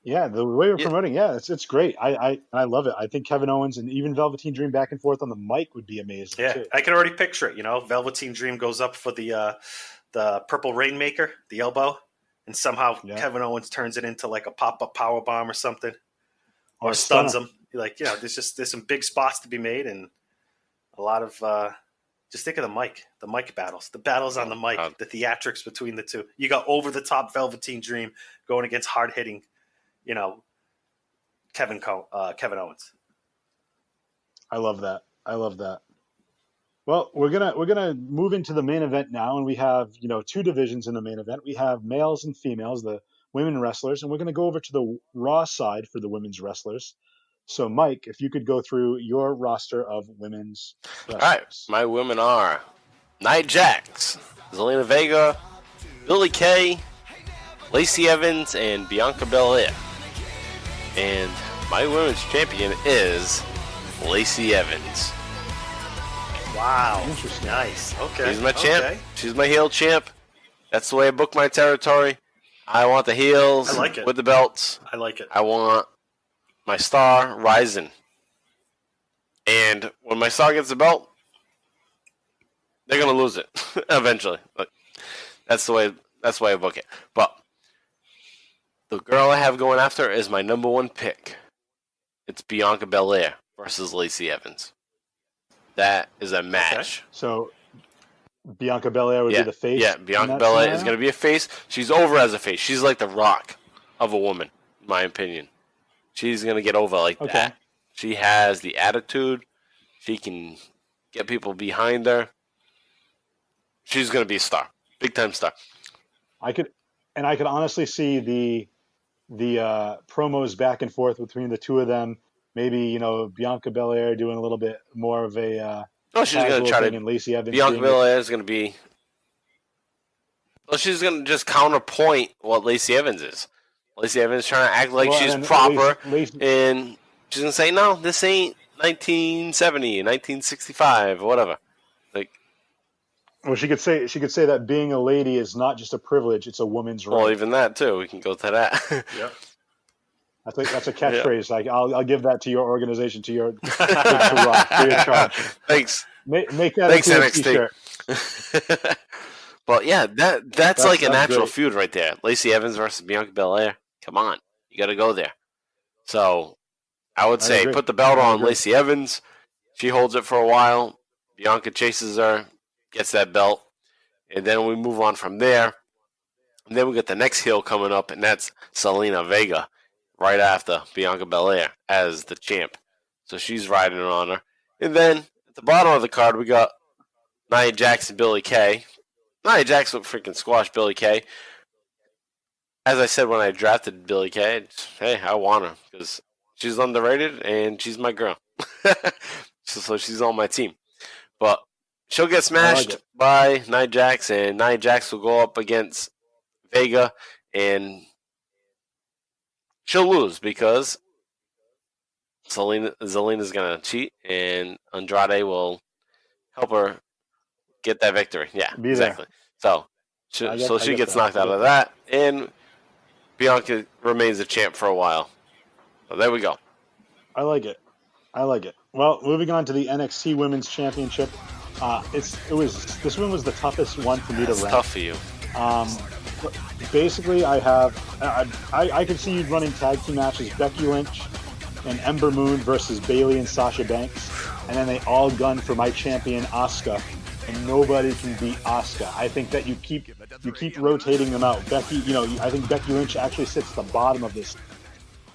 Speaker 6: Yeah, the way we're promoting, it's great. I love it. I think Kevin Owens and even Velveteen Dream back and forth on the mic would be amazing.
Speaker 8: Yeah,
Speaker 6: too.
Speaker 8: I can already picture it. Velveteen Dream goes up for the Purple Rainmaker, the elbow, and somehow Kevin Owens turns it into like a pop-up power bomb or something, or stuns him. There's some big spots to be made, and a lot of just think of the mic battles, the battles on the mic, the theatrics between the two. You got over the top Velveteen Dream going against hard hitting. Kevin Owens.
Speaker 6: I love that. Well, we're gonna move into the main event now, and we have two divisions in the main event. We have males and females, the women wrestlers, and we're gonna go over to the Raw side for the women's wrestlers. So, Mike, if you could go through your roster of women's wrestlers.
Speaker 7: All right, my women are Nia Jax, Zelina Vega, Billie Kay, Lacey Evans, and Bianca Belair. And my women's champion is Lacey Evans.
Speaker 8: Wow. Interesting. Nice. Okay.
Speaker 7: She's my champ. She's my heel champ. That's the way I book my territory. I want the heels with the belts.
Speaker 8: I like it.
Speaker 7: I want my star rising. And when my star gets the belt, they're going to lose it eventually. But that's the way I book it. But the girl I have going after is my number one pick. It's Bianca Belair versus Lacey Evans. That is a match.
Speaker 6: Okay. So Bianca Belair would be the face?
Speaker 7: Yeah, Bianca Belair is going to be a face. She's over as a face. She's like the Rock of a woman, in my opinion. She's going to get over like that. She has the attitude. She can get people behind her. She's going to be a star. Big-time star.
Speaker 6: I could honestly see the promos back and forth between the two of them. Maybe Bianca Belair doing a little bit more of a
Speaker 7: she's going to try to.
Speaker 6: And Lacey Evans.
Speaker 7: Bianca Belair is going to be. Well, she's going to just counterpoint what Lacey Evans is. Lacey Evans is trying to act like she's proper, and she's going to say, "No, this ain't 1970, 1965, or whatever." Like,
Speaker 6: Well, she could say that being a lady is not just a privilege; it's a woman's right.
Speaker 7: Well, even that too. We can go to that.
Speaker 8: Yep.
Speaker 6: That's a catchphrase. Like I'll give that to your organization, to your to Rock, free of charge.
Speaker 7: Thanks.
Speaker 6: Make that
Speaker 7: Thanks,
Speaker 6: into a
Speaker 7: NXT.
Speaker 6: t-shirt.
Speaker 7: But yeah, that's like a natural
Speaker 6: great.
Speaker 7: feud right there. Lacey Evans versus Bianca Belair. Come on, you got to go there. So I would say
Speaker 6: agree.
Speaker 7: put the belt
Speaker 6: I
Speaker 7: on
Speaker 6: agree.
Speaker 7: Lacey Evans. She holds it for a while. Bianca chases her, gets that belt, and then we move on from there. And then we get the next heel coming up, and that's Zelina Vega, right after Bianca Belair as the champ. So she's riding on her. And then at the bottom of the card, we got Nia Jax and Billie Kay. Nia Jax would freaking squash Billie Kay. As I said when I drafted Billie Kay, hey, I want her because she's underrated and she's my girl. So she's on my team. But she'll get smashed by Nia Jax, and Nia Jax will go up against Vega, and she'll lose because Zelina's going to cheat, and Andrade will help her get that victory. Yeah, exactly. So she gets knocked out of that, and Bianca remains the champ for a while. So there we go.
Speaker 6: I like it. Well, moving on to the NXT Women's Championship. This one was the toughest one for me to rank.
Speaker 7: Tough for you.
Speaker 6: Basically, I could see you running tag team matches: Becky Lynch and Ember Moon versus Bayley and Sasha Banks, and then they all gun for my champion Asuka, and nobody can beat Asuka. I think that you keep rotating them out. Becky, I think Becky Lynch actually sits at the bottom of this.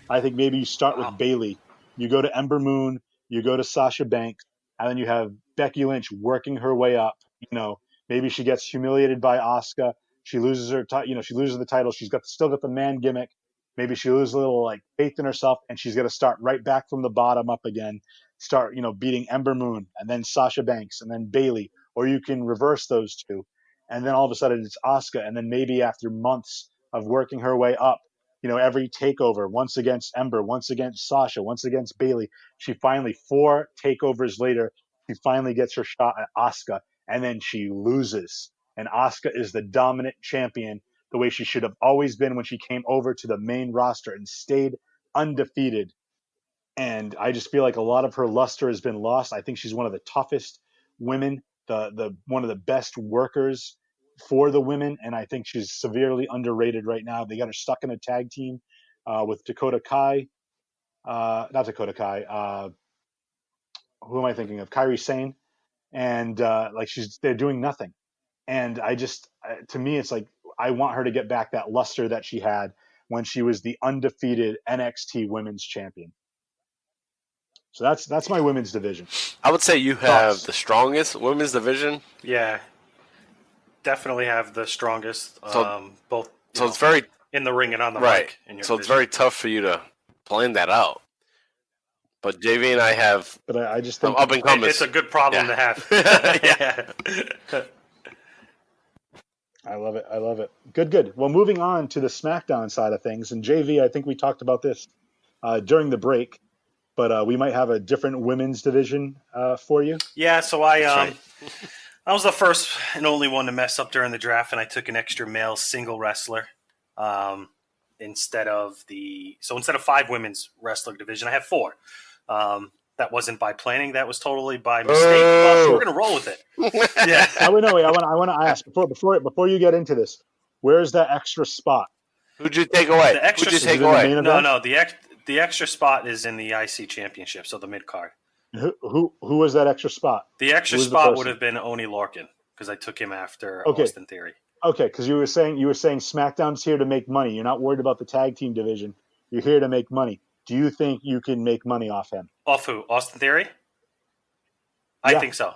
Speaker 6: I think maybe you start with Bayley, you go to Ember Moon, you go to Sasha Banks, and then you have Becky Lynch working her way up. Maybe she gets humiliated by Asuka. She loses she loses the title. She's still got the man gimmick. Maybe she loses a little faith in herself, and she's going to start right back from the bottom up again. Start beating Ember Moon, and then Sasha Banks, and then Bayley. Or you can reverse those two, and then all of a sudden it's Asuka, and then maybe after months of working her way up, every takeover, once against Ember, once against Sasha, once against Bayley, she finally 4 takeovers later, she finally gets her shot at Asuka, and then she loses. And Asuka is the dominant champion, the way she should have always been when she came over to the main roster and stayed undefeated. And I just feel like a lot of her luster has been lost. I think she's one of the toughest women, the one of the best workers for the women, and I think she's severely underrated right now. They got her stuck in a tag team with Dakota Kai. Not Dakota Kai. Who am I thinking of? Kairi Sane. And they're doing nothing. And to me, it's like I want her to get back that luster that she had when she was the undefeated NXT Women's Champion. So that's my women's division.
Speaker 7: I would say you have the strongest women's division.
Speaker 8: Yeah, definitely have the strongest. Both.
Speaker 7: So it's very
Speaker 8: in the ring and on the
Speaker 7: right.
Speaker 8: mic.
Speaker 7: So it's very tough for you to plan that out. But JV and I have.
Speaker 6: But I just think
Speaker 7: up and coming.
Speaker 8: It's a good problem to have.
Speaker 7: Yeah.
Speaker 6: I love it. Good. Well, moving on to the SmackDown side of things, and JV, I think we talked about this during the break, but we might have a different women's division for you.
Speaker 8: Yeah, so I was the first and only one to mess up during the draft, and I took an extra male single wrestler instead of 5 womenens wrestler division. I have 4. That wasn't by planning. That was totally by mistake. But we're gonna roll with it. Yeah.
Speaker 6: I want to ask before you get into this, where's that extra spot?
Speaker 7: Who'd you take away?
Speaker 8: Who'd you
Speaker 7: take away?
Speaker 8: No. The extra spot is in the IC Championship, so the mid card.
Speaker 6: Who was that extra spot?
Speaker 8: The extra spot would have been Oney Lorcan because I took him after Austin Theory.
Speaker 6: Okay, because you were saying SmackDown's here to make money. You're not worried about the tag team division. You're here to make money. Do you think you can make money off him?
Speaker 8: Off who? Austin Theory? I think so.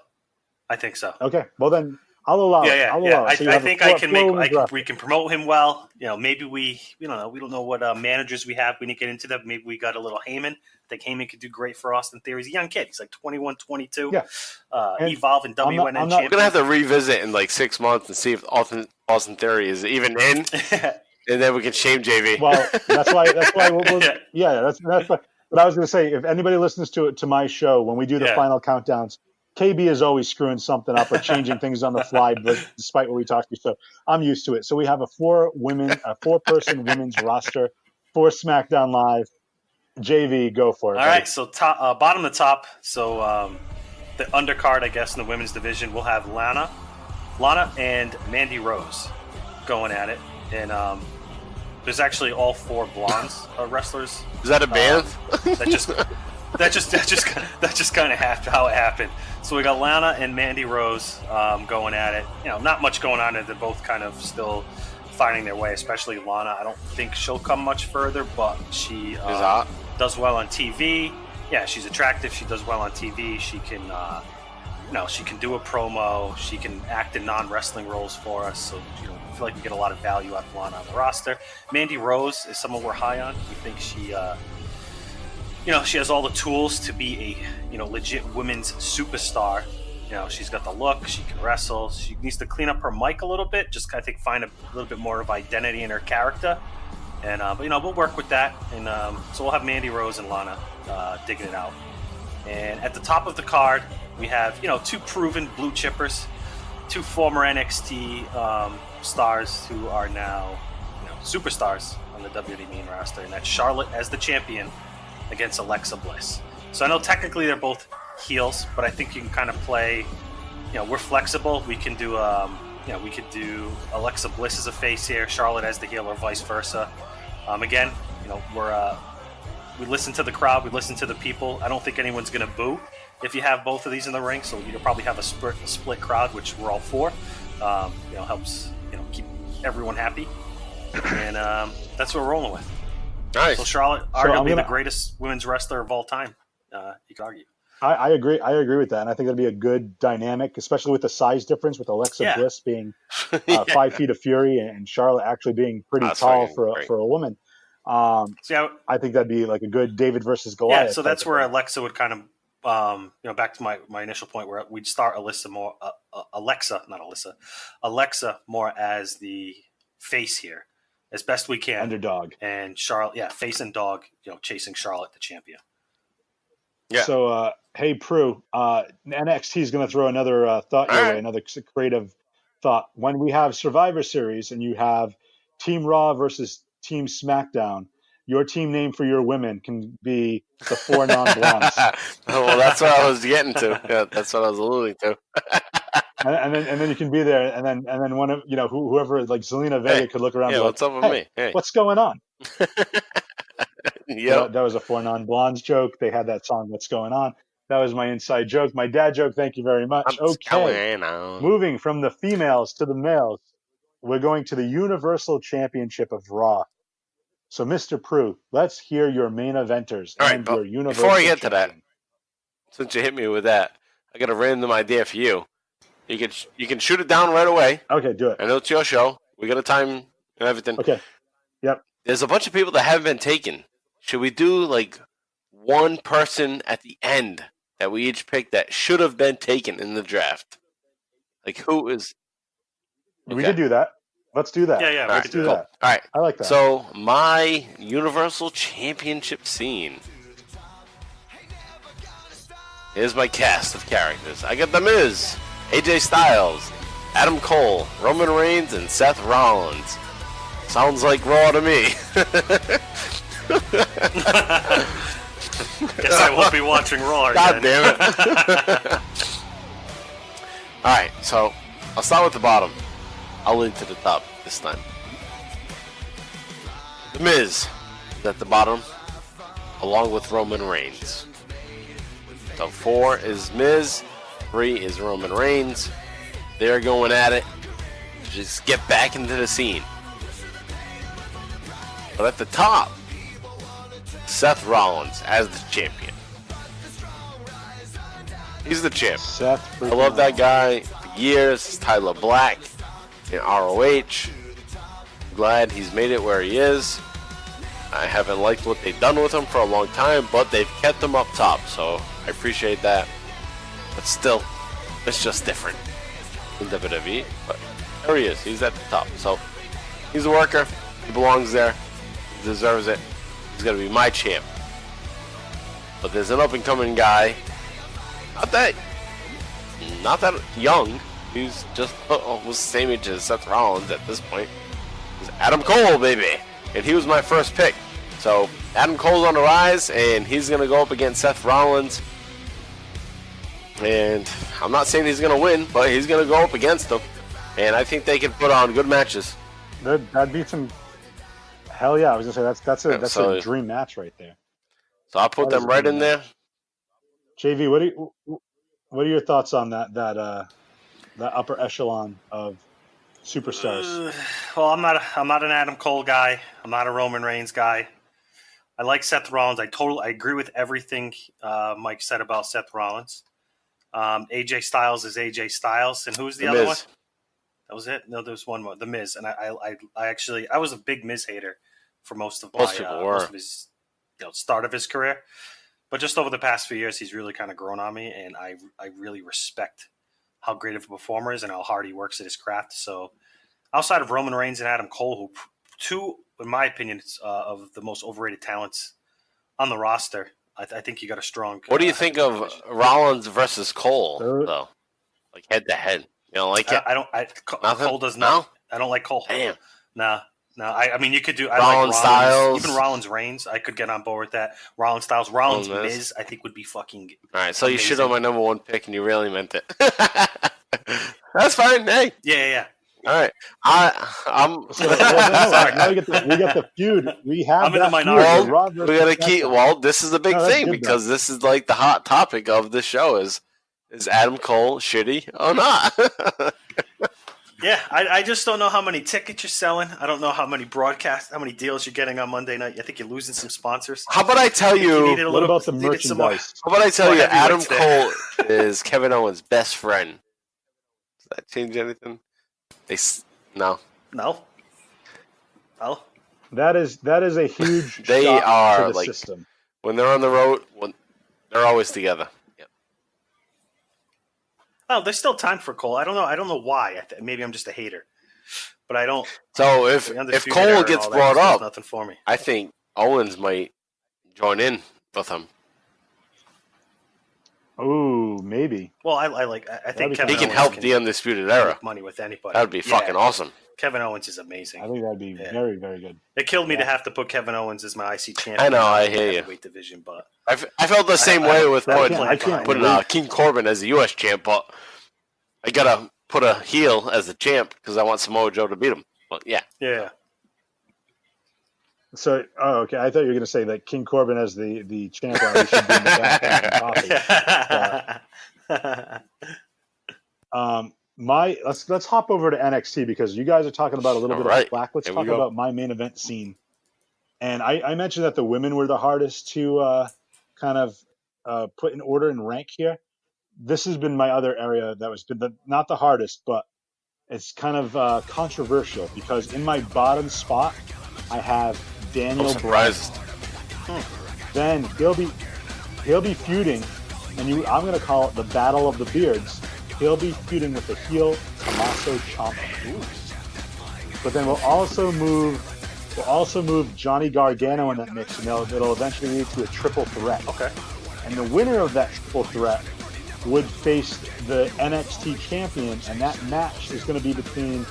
Speaker 6: Okay, well then I'll allow it.
Speaker 8: Yeah.
Speaker 6: So
Speaker 8: I think I can make. We can promote him well. Maybe we don't know what managers we have. We didn't get into that. Maybe we got a little Heyman. I think Heyman could do great for Austin Theory. He's a young kid. He's like 21, 22.
Speaker 6: Yeah.
Speaker 8: Evolve and WNN champion.
Speaker 7: We're gonna have to revisit in 6 months and see if Austin Theory is even in. And then we can shame JV.
Speaker 6: Well, that's why. That's why. But I was going to say, if anybody listens to my show when we do the final countdowns, KB is always screwing something up or changing things on the fly, despite what we talked to. So I'm used to it. So we have a four-person women's roster for SmackDown Live. JV, go for it.
Speaker 8: All right, so bottom to top. So the undercard, I guess, in the women's division, we'll have Lana and Mandy Rose going at it, and there's actually all 4 blondes wrestlers.
Speaker 7: Is that a band?
Speaker 8: That just kind of how it happened. So we got Lana and Mandy Rose going at it. Not much going on. They're both kind of still finding their way, especially Lana. I don't think she'll come much further, but she does well on TV. Yeah, she's attractive. She does well on TV. She can, she can do a promo. She can act in non-wrestling roles for us. So, I feel like we get a lot of value out of Lana on the roster. Mandy Rose is someone we're high on. We think she, she has all the tools to be a, legit women's superstar. She's got the look. She can wrestle. She needs to clean up her mic a little bit. Just, I think, find a little bit more of identity in her character. And but we'll work with that. And so we'll have Mandy Rose and Lana digging it out. And at the top of the card, we have 2 proven blue chippers, 2 former NXT stars who are now superstars on the WWE main roster, and that's Charlotte as the champion against Alexa Bliss. So I know technically they're both heels, but I think you can kind of play. We're flexible. We can do we could do Alexa Bliss as a face here, Charlotte as the heel, or vice versa. Again, we listen to the crowd, we listen to the people. I don't think anyone's going to boo if you have both of these in the ring. So you'll probably have a split crowd, which we're all for. Helps keep everyone happy, and that's what we're rolling with.
Speaker 7: Nice.
Speaker 8: So Charlotte, arguably the greatest women's wrestler of all time. You could argue.
Speaker 6: I agree. I agree with that, and I think that'd be a good dynamic, especially with the size difference, with Alexa Bliss being 5 feet of fury and Charlotte actually being pretty tall for a woman. I think that'd be like a good David versus Goliath.
Speaker 8: Yeah, so that's where Alexa would kind of, back to my initial point, where we'd start Alexa more as the face here, as best we can.
Speaker 6: Underdog.
Speaker 8: And Charlotte, face and dog, chasing Charlotte, the champion.
Speaker 6: Yeah. So, hey, Prue, NXT is going to throw another thought your way, another creative thought. When we have Survivor Series and you have Team Raw versus Team SmackDown, your team name for your women can be the 4 non-blondes.
Speaker 7: Well, that's what I was getting to. Yeah, that's what I was alluding to.
Speaker 6: and then you can be there, and then one of whoever, like Zelina Vega, could look around.
Speaker 7: Yeah,
Speaker 6: and
Speaker 7: what's up with me? Hey,
Speaker 6: what's going on?
Speaker 7: Yeah,
Speaker 6: that was a 4 non-blondes joke. They had that song, "What's Going On." That was my inside joke, my dad joke. Thank you very much. Okay, moving from the females to the males, we're going to the Universal Championship of Raw. So, Mr. Prue, let's hear your main eventers and your Universal.
Speaker 7: Before I get to that, since you hit me with that, I got a random idea for you. You can shoot it down right away.
Speaker 6: Okay, do it.
Speaker 7: I know it's your show. We got a time and everything.
Speaker 6: Okay. Yep.
Speaker 7: There's a bunch of people that haven't been taken. Should we do like one person at the end that we each pick that should have been taken in the draft? Like who is?
Speaker 6: Okay. We could do that. Let's do that.
Speaker 8: Yeah.
Speaker 6: Let's do that.
Speaker 7: All right.
Speaker 6: I like that.
Speaker 7: So my Universal Championship scene. Here's my cast of characters. I got The Miz, AJ Styles, Adam Cole, Roman Reigns, and Seth Rollins. Sounds like Raw to me.
Speaker 8: Guess I won't be watching Raw again.
Speaker 7: God damn it. Alright, so I'll start with the bottom. I'll lean to the top this time. The Miz is at the bottom, along with Roman Reigns. So 4 is Miz, 3 is Roman Reigns. They're going at it. Just get back into the scene. But at the top, Seth Rollins as the champion. He's the champ.
Speaker 6: Seth,
Speaker 7: I love that guy for years. Tyler Black in ROH. Glad he's made it where he is. I haven't liked what they've done with him for a long time, but they've kept him up top, so I appreciate that. But still, it's just different in WWE. But there he is. He's at the top. So he's a worker. He belongs there. He deserves it. He's going to be my champ. But there's an up-and-coming guy. Not that not that young. He's just almost the same age as Seth Rollins at this point. He's Adam Cole, baby. And he was my first pick. So Adam Cole's on the rise, and he's going to go up against Seth Rollins. And I'm not saying he's going to win, but he's going to go up against him. And I think they can put on good matches.
Speaker 6: That'd be some. Hell yeah! I was gonna say that's a dream match right there.
Speaker 7: So I'll put them right in there.
Speaker 6: JV, what are your thoughts on that upper echelon of superstars?
Speaker 8: Well, I'm not an Adam Cole guy. I'm not a Roman Reigns guy. I like Seth Rollins. I agree with everything Mike said about Seth Rollins. AJ Styles is AJ Styles, and who's the other one? That was it. No, there was one more. The Miz, and I was a big Miz hater for most of his start of his career, but just over the past few years, he's really kind of grown on me, and I really respect how great of a performer is and how hard he works at his craft. So, outside of Roman Reigns and Adam Cole, who two, in my opinion, of the most overrated talents on the roster, I think you got a strong.
Speaker 7: What do you think of Rollins versus Cole, though? Like head to head. You don't like it?
Speaker 8: Cole does not. No? I don't like Cole.
Speaker 7: Damn.
Speaker 8: No. I mean, you could do. I
Speaker 7: Rollins
Speaker 8: like
Speaker 7: Styles.
Speaker 8: Even Rollins Reigns. I could get on board with that. Rollins Styles. Rollins Miz. I think would be fucking.
Speaker 7: All right, so amazing. You shit on my number one pick, and you really meant it. That's fine. Hey.
Speaker 8: Yeah.
Speaker 7: All right. I'm.
Speaker 6: Sorry. Now we get the feud. We have.
Speaker 8: I'm in the minority.
Speaker 7: Well, we gotta keep. Well, this is the big thing because this is like the hot topic of the show is Adam Cole shitty or not?
Speaker 8: Yeah, I just don't know how many tickets you're selling. I don't know how many deals you're getting on Monday night. I think you're losing some sponsors.
Speaker 7: How about I tell you?
Speaker 6: What about the merchandise?
Speaker 7: How about I tell you? Adam Cole is Kevin Owens' best friend. Does that change anything? No.
Speaker 6: That is a huge.
Speaker 7: They
Speaker 6: shock
Speaker 7: are
Speaker 6: to the
Speaker 7: like
Speaker 6: system.
Speaker 7: When they're on the road. They're always together.
Speaker 8: Oh, there's still time for Cole. I don't know why. Maybe I'm just a hater, but I don't.
Speaker 7: So if Cole gets brought up,
Speaker 8: nothing for me.
Speaker 7: I think Owens might join in with him.
Speaker 6: Oh, maybe.
Speaker 8: Well, I think Kevin
Speaker 7: he can
Speaker 8: Owens
Speaker 7: help the Undisputed Era.
Speaker 8: Make money with anybody.
Speaker 7: That would be fucking awesome.
Speaker 8: Kevin Owens is amazing.
Speaker 6: I think that'd be very, very good.
Speaker 8: It killed me to have to put Kevin Owens as my IC champion.
Speaker 7: I know, I hear you.
Speaker 8: Division, but
Speaker 7: I felt the same way with putting King Corbin as the U.S. champ, but I gotta put a heel as the champ because I want Samoa Joe to beat him. But
Speaker 8: yeah.
Speaker 6: So, okay. I thought you were going to say that King Corbin as the champ. He should be in the back. Let's hop over to NXT because you guys are talking about a little bit of Black. Let's talk about my main event scene. And I mentioned that the women were the hardest to kind of put in order and rank here. This has been my other area that was not the hardest, but it's kind of controversial because in my bottom spot, I have Daniel Bryan. Then he'll be feuding, and I'm going to call it the Battle of the Beards. He'll be feuding with the heel Tommaso Ciampa. But then we'll also move Johnny Gargano in that mix, and it'll eventually lead to a triple threat.
Speaker 8: Okay.
Speaker 6: And the winner of that triple threat would face the NXT champion, and that match is going to be between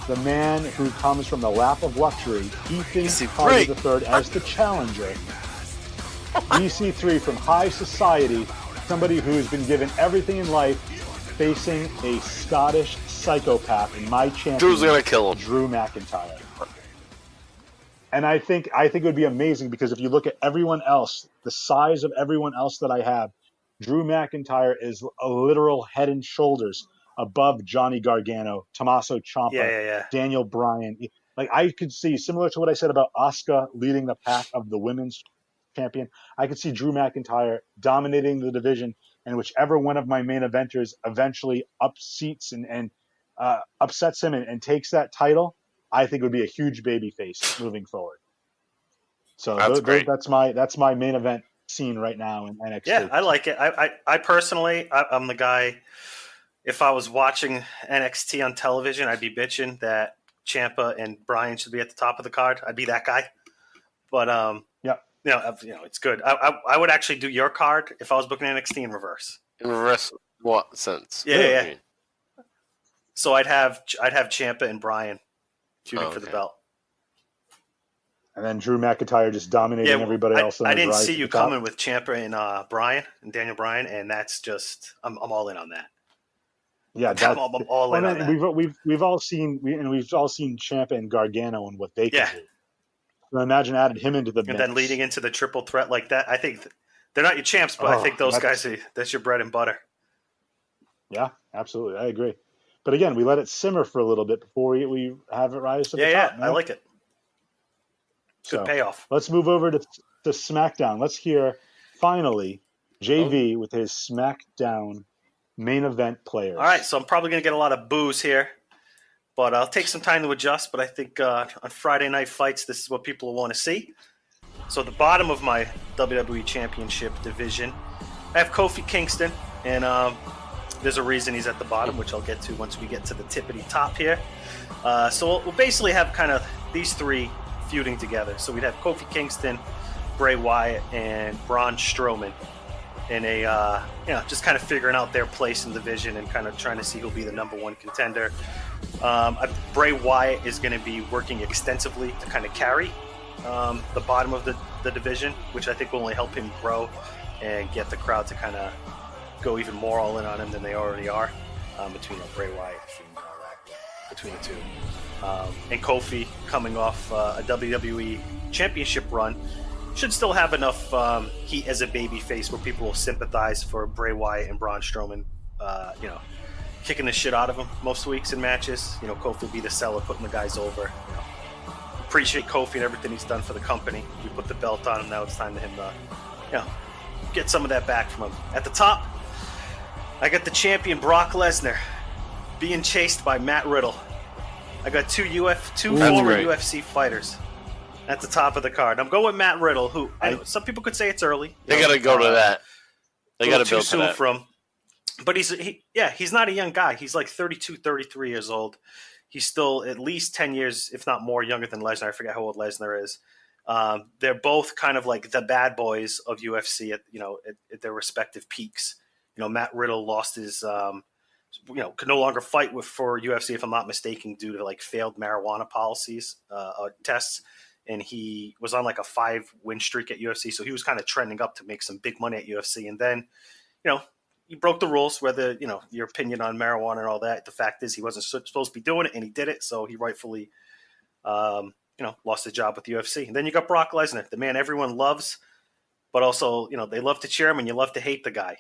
Speaker 6: the man who comes from the lap of luxury, Ethan Carter III, as the challenger. EC3 from high society, somebody who has been given everything in life, facing a Scottish psychopath in my champion,
Speaker 7: Drew's gonna kill him.
Speaker 6: Drew McIntyre. And I think it would be amazing because if you look at everyone else, the size of everyone else that I have, Drew McIntyre is a literal head and shoulders above Johnny Gargano, Tommaso Ciampa, Daniel Bryan. Like I could see, similar to what I said about Asuka leading the pack of the women's champion, I could see Drew McIntyre dominating the division, and whichever one of my main eventers eventually upsets and upsets him and takes that title, I think would be a huge baby face moving forward. So that's my main event scene right now in NXT.
Speaker 8: Yeah, I like it. I personally, I'm the guy. If I was watching NXT on television, I'd be bitching that Ciampa and Bryan should be at the top of the card. I'd be that guy. But it's good. I would actually do your card if I was booking NXT in reverse.
Speaker 7: In reverse. what sense?
Speaker 8: Yeah. So I'd have Ciampa and Bryan feuding for the belt.
Speaker 6: And then Drew McIntyre just dominating everybody else.
Speaker 8: I didn't see you coming with Ciampa and Bryan and Daniel Bryan, and that's just I'm all in on that.
Speaker 6: Yeah,
Speaker 8: I'm all in on that.
Speaker 6: We've all seen Ciampa and Gargano and what they can do. So imagine adding him into the mix.
Speaker 8: And then leading into the triple threat like that. I think they're not your champs, but I think those guys that's your bread and butter.
Speaker 6: Yeah, absolutely, I agree. But again, we let it simmer for a little bit before we have it rise to the top.
Speaker 8: Yeah, I like it. Good payoff.
Speaker 6: Let's move over to SmackDown. Let's hear finally JV with his SmackDown main event players.
Speaker 8: All right, so I'm probably going to get a lot of boos here, but I'll take some time to adjust. But I think on Friday Night Fights, this is what people want to see. So the bottom of my WWE Championship division, I have Kofi Kingston, and there's a reason he's at the bottom, which I'll get to once we get to the tippity top here. So we'll basically have kind of these three feuding together. So we'd have Kofi Kingston, Bray Wyatt, and Braun Strowman in a just kind of figuring out their place in the division and kind of trying to see who'll be the number one contender. Bray Wyatt is going to be working extensively to kind of carry the bottom of the division, which I think will only help him grow and get the crowd to kind of go even more all in on him than they already are between Bray Wyatt and all that, between the two. And Kofi, coming off a WWE Championship run, should still have enough heat as a babyface where people will sympathize for Bray Wyatt and Braun Strowman, kicking the shit out of him most weeks in matches. Kofi will be the seller, putting the guys over. Appreciate Kofi and everything he's done for the company. We put the belt on him. Now it's time to him to, get some of that back from him. At the top, I got the champion Brock Lesnar being chased by Matt Riddle. I got two former UFC fighters at the top of the card. I'm going with Matt Riddle, who some people could say it's early.
Speaker 7: They got to go to that. They got to build
Speaker 8: to that. But he's not a young guy. He's like 32, 33 years old. He's still at least 10 years, if not more, younger than Lesnar. I forget how old Lesnar is. They're both kind of like the bad boys of UFC at their respective peaks. Matt Riddle lost his could no longer fight for UFC, if I'm not mistaken, due to like failed marijuana policies, tests. And he was on like a 5-win streak at UFC. So he was kind of trending up to make some big money at UFC. And then, he broke the rules, whether, your opinion on marijuana and all that. The fact is he wasn't supposed to be doing it, and he did it. So he rightfully, lost his job with the UFC. And then you got Brock Lesnar, the man everyone loves, but also, they love to cheer him and you love to hate the guy.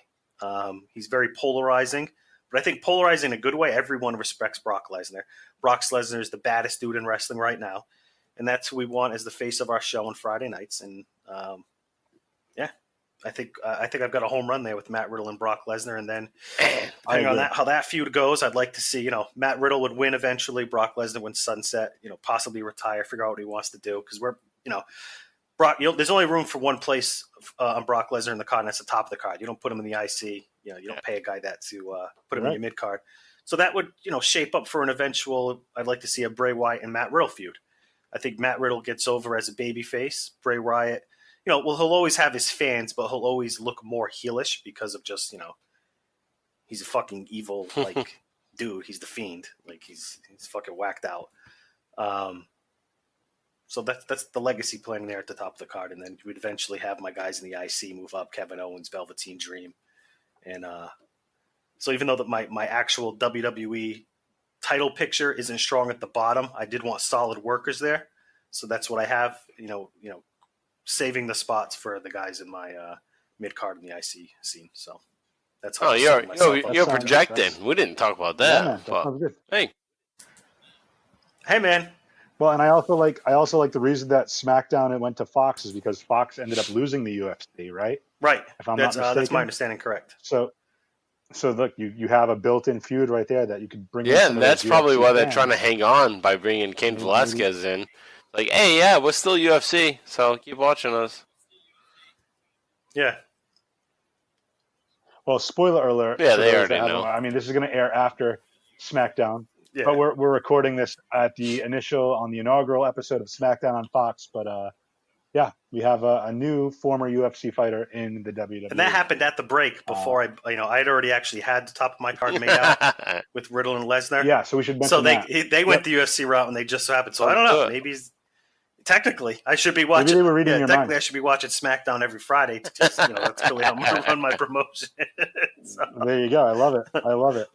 Speaker 8: He's very polarizing. But I think polarizing in a good way. Everyone respects Brock Lesnar. Brock Lesnar is the baddest dude in wrestling right now. And that's who we want as the face of our show on Friday nights. And, I think I've got a home run there with Matt Riddle and Brock Lesnar. And then depending on how that feud goes, I'd like to see, Matt Riddle would win eventually. Brock Lesnar would sunset, possibly retire, figure out what he wants to do. Because Brock, there's only room for one place on Brock Lesnar in the card, and that's the top of the card. You don't put him in the IC. You don't pay a guy that to put him in your mid card. So that would, shape up for an eventual. I'd like to see a Bray Wyatt and Matt Riddle feud. I think Matt Riddle gets over as a babyface. Bray Wyatt, he'll always have his fans, but he'll always look more heelish because of just, he's a fucking evil like dude. He's the Fiend. Like he's fucking whacked out. So that's the legacy plan there at the top of the card, and then we'd eventually have my guys in the IC move up: Kevin Owens, Velveteen Dream, and so even though that my actual WWE title picture isn't strong at the bottom, I did want solid workers there, so that's what I have. Saving the spots for the guys in my mid card in the IC scene. So that's how.
Speaker 7: You're projecting. We didn't talk about that.
Speaker 6: Yeah, that sounds good.
Speaker 8: Hey, man.
Speaker 6: Well, and I also like the reason that SmackDown it went to Fox is because Fox ended up losing the UFC, right?
Speaker 8: Right.
Speaker 6: If I'm not mistaken.
Speaker 8: That's my understanding. Correct.
Speaker 6: So look, you have a built-in feud right there that you could bring.
Speaker 7: Yeah, and that's probably why they're trying to hang on by bringing Cain Velasquez in. Like, hey, yeah, we're still UFC, so keep watching us.
Speaker 8: Yeah.
Speaker 6: Well, spoiler alert.
Speaker 7: Yeah, they already know.
Speaker 6: I mean, this is going to air after SmackDown.
Speaker 8: Yeah.
Speaker 6: But we're recording this on the inaugural episode of SmackDown on Fox. But We have a new former UFC fighter in the WWE.
Speaker 8: And that happened at the break before I'd already actually had the top of my card made out with Riddle and Lesnar.
Speaker 6: Yeah, so we should mention
Speaker 8: So
Speaker 6: that.
Speaker 8: they went the UFC route and they just so happened. So I don't know. Maybe technically I should be watching.
Speaker 6: Maybe they were reading your mind.
Speaker 8: I should be watching SmackDown every Friday to just that's really how I'm gonna run my promotion. So.
Speaker 6: There you go. I love it.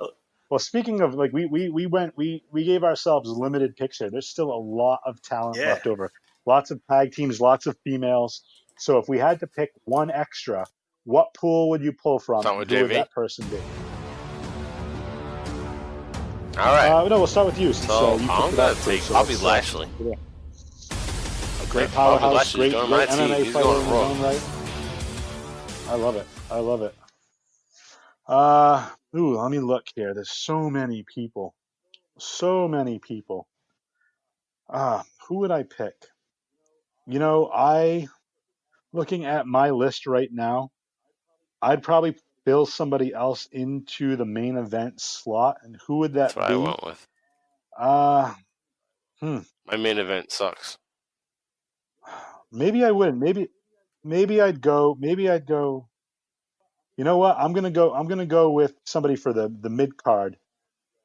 Speaker 6: Well, speaking of we gave ourselves limited picks here. There's still a lot of talent left over. Lots of tag teams, lots of females. So if we had to pick one extra, what pool would you pull from? Who would that person be?
Speaker 7: All right.
Speaker 6: No, we'll start with you.
Speaker 7: So I'm going to take Bobby Lashley.
Speaker 6: A great powerhouse, great MMA fighter in his own right. I love it. Let me look here. There's so many people. Who would I pick? Looking at my list right now, I'd probably fill somebody else into the main event slot. And who would that be?
Speaker 7: That's what I went with. My main event sucks.
Speaker 6: Maybe I wouldn't. Maybe I'd go. You know what? I'm gonna go with somebody for the mid card,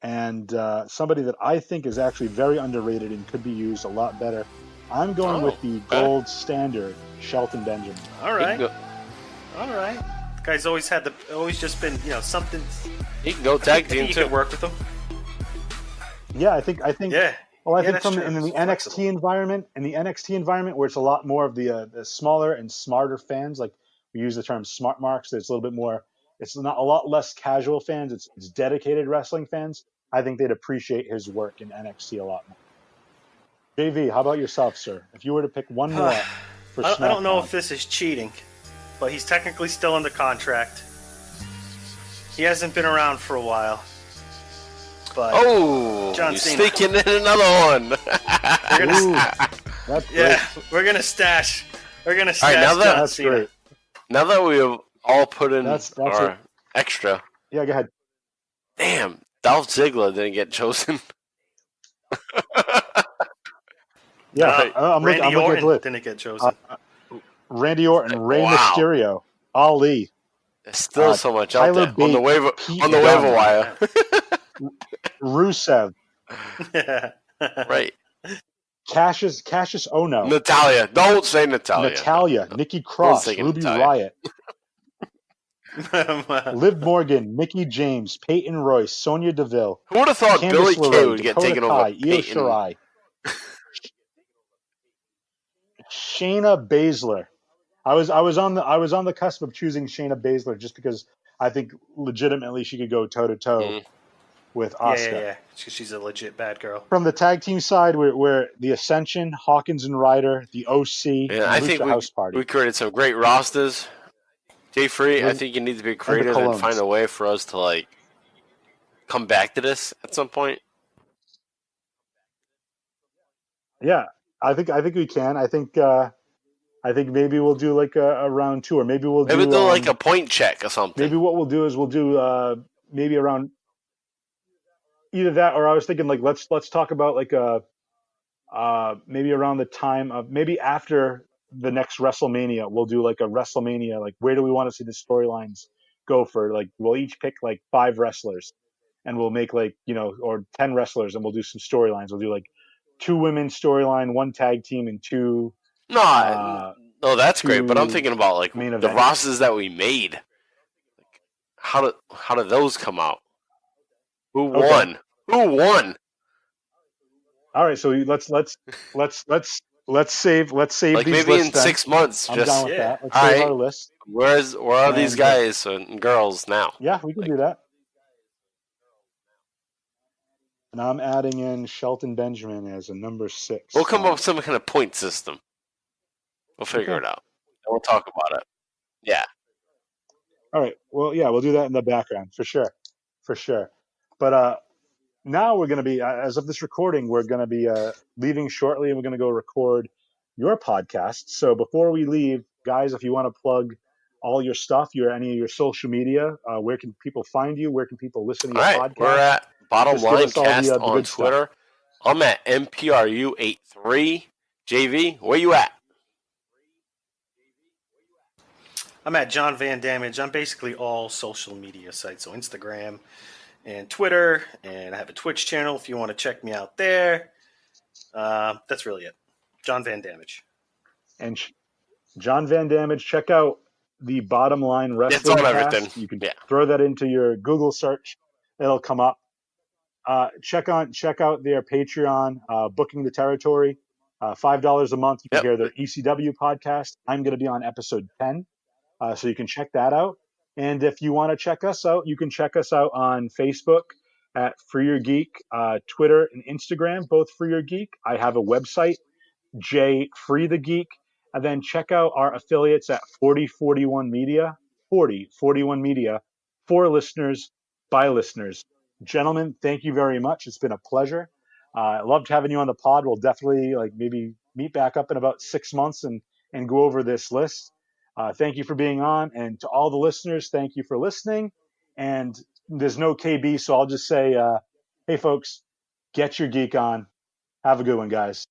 Speaker 6: and somebody that I think is actually very underrated and could be used a lot better. I'm going with the gold standard, Shelton Benjamin.
Speaker 8: All right. The guy's always just been something.
Speaker 7: He can go tag team
Speaker 8: too. You could work with him.
Speaker 6: Yeah, I think. Yeah. Well, I think in the NXT environment, where it's a lot more of the smaller and smarter fans, like we use the term smart marks. It's a little bit more. It's not a lot less casual fans. It's dedicated wrestling fans. I think they'd appreciate his work in NXT a lot more. JV, how about yourself, sir? If you were to pick one more for SmackDown.
Speaker 8: I don't know if this is cheating, but he's technically still under contract. He hasn't been around for a while. But John Cena.
Speaker 7: Sneaking in another one.
Speaker 6: We're
Speaker 8: gonna stash. John Cena.
Speaker 6: Great.
Speaker 7: Now that we have all put in our extra.
Speaker 6: Yeah, go ahead.
Speaker 7: Damn, Dolph Ziggler didn't get chosen.
Speaker 6: I'm
Speaker 8: Randy
Speaker 6: Orton
Speaker 8: didn't get chosen.
Speaker 6: Randy Orton, Rey Mysterio, Ali.
Speaker 7: There's still so much out there on the waiver wire.
Speaker 6: Rusev.
Speaker 7: Right.
Speaker 6: Cassius Ono.
Speaker 7: Natalia. Don't say Natalia.
Speaker 6: Natalia. Nikki Cross. Ruby Riott. Liv Morgan. Mickey James. Peyton Royce. Sonya Deville.
Speaker 7: Who would have thought Billie Kay would get taken over
Speaker 6: Io Shirai. Shayna Baszler. I was on the cusp of choosing Shayna Baszler just because I think legitimately she could go toe to toe with Asuka.
Speaker 8: Yeah. She's a legit bad girl.
Speaker 6: From the tag team side, we're the Ascension, Hawkins and Ryder, the OC, and
Speaker 7: I think
Speaker 6: House Party.
Speaker 7: We created some great rosters. Jay Free, I think you need to be creative and find a way for us to come back to this at some point.
Speaker 6: Yeah, I think we can. I think maybe we'll do a round two, or maybe we'll do
Speaker 7: a point check or something.
Speaker 6: Maybe what we'll do is maybe around either that, or I was thinking let's talk about maybe around the time of maybe after the next WrestleMania, we'll do a WrestleMania, where do we want to see the storylines go for? We'll each pick 5 wrestlers, and we'll make or 10 wrestlers, and we'll do some storylines. We'll do 2 women's storyline, 1 tag team, and 2.
Speaker 7: No, that's great. But I'm thinking about the rosters that we made. How did those come out? Who won? Who won?
Speaker 6: All right, so let's save these
Speaker 7: maybe
Speaker 6: lists
Speaker 7: in 6 months.
Speaker 6: I'm down with that. Let's save our list.
Speaker 7: Where are these guys and girls now?
Speaker 6: Yeah, we can do that. And I'm adding in Shelton Benjamin as a number 6.
Speaker 7: We'll come up with some kind of point system. We'll figure it out. And we'll talk about it. Yeah.
Speaker 6: All right. Well, yeah, we'll do that in the background for sure. But now we're going to be, as of this recording, we're going to be leaving shortly, and we're going to go record your podcast. So before we leave, guys, if you want to plug all your stuff, any of your social media, where can people find you? Where can people listen to your podcast?
Speaker 7: We're at Bottom Line Cast on Twitter. I'm at MPRU83. JV, where you at?
Speaker 8: I'm at John Van Damage. I'm basically all social media sites, so Instagram and Twitter, and I have a Twitch channel if you want to check me out there. That's really it. John Van Damage.
Speaker 6: And John Van Damage, check out the Bottom Line Wrestling
Speaker 7: on
Speaker 6: Cast.
Speaker 7: everything.
Speaker 6: You can
Speaker 7: Yeah.
Speaker 6: throw that into your Google search. It'll come up. Check out their Patreon, Booking the Territory. $5 a month. You can hear their ECW podcast. I'm going to be on episode 10. So you can check that out. And if you want to check us out, you can check us out on Facebook at Free Your Geek, Twitter and Instagram, both Free Your Geek. I have a website, J Free the Geek. And then check out our affiliates at 4041 Media, 4041 Media, for listeners, by listeners. Gentlemen, thank you very much. It's been a pleasure. I loved having you on the pod. We'll definitely maybe meet back up in about 6 months and go over this list. Thank you for being on. And to all the listeners, thank you for listening. And there's no KB, so I'll just say, hey, folks, get your geek on. Have a good one, guys.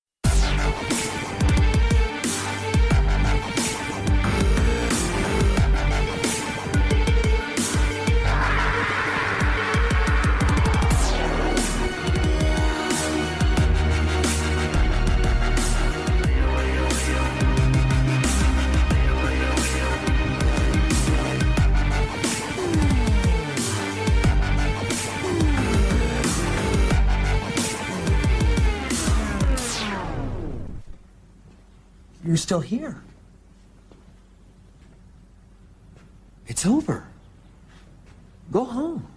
Speaker 10: You're still here. It's over. Go home.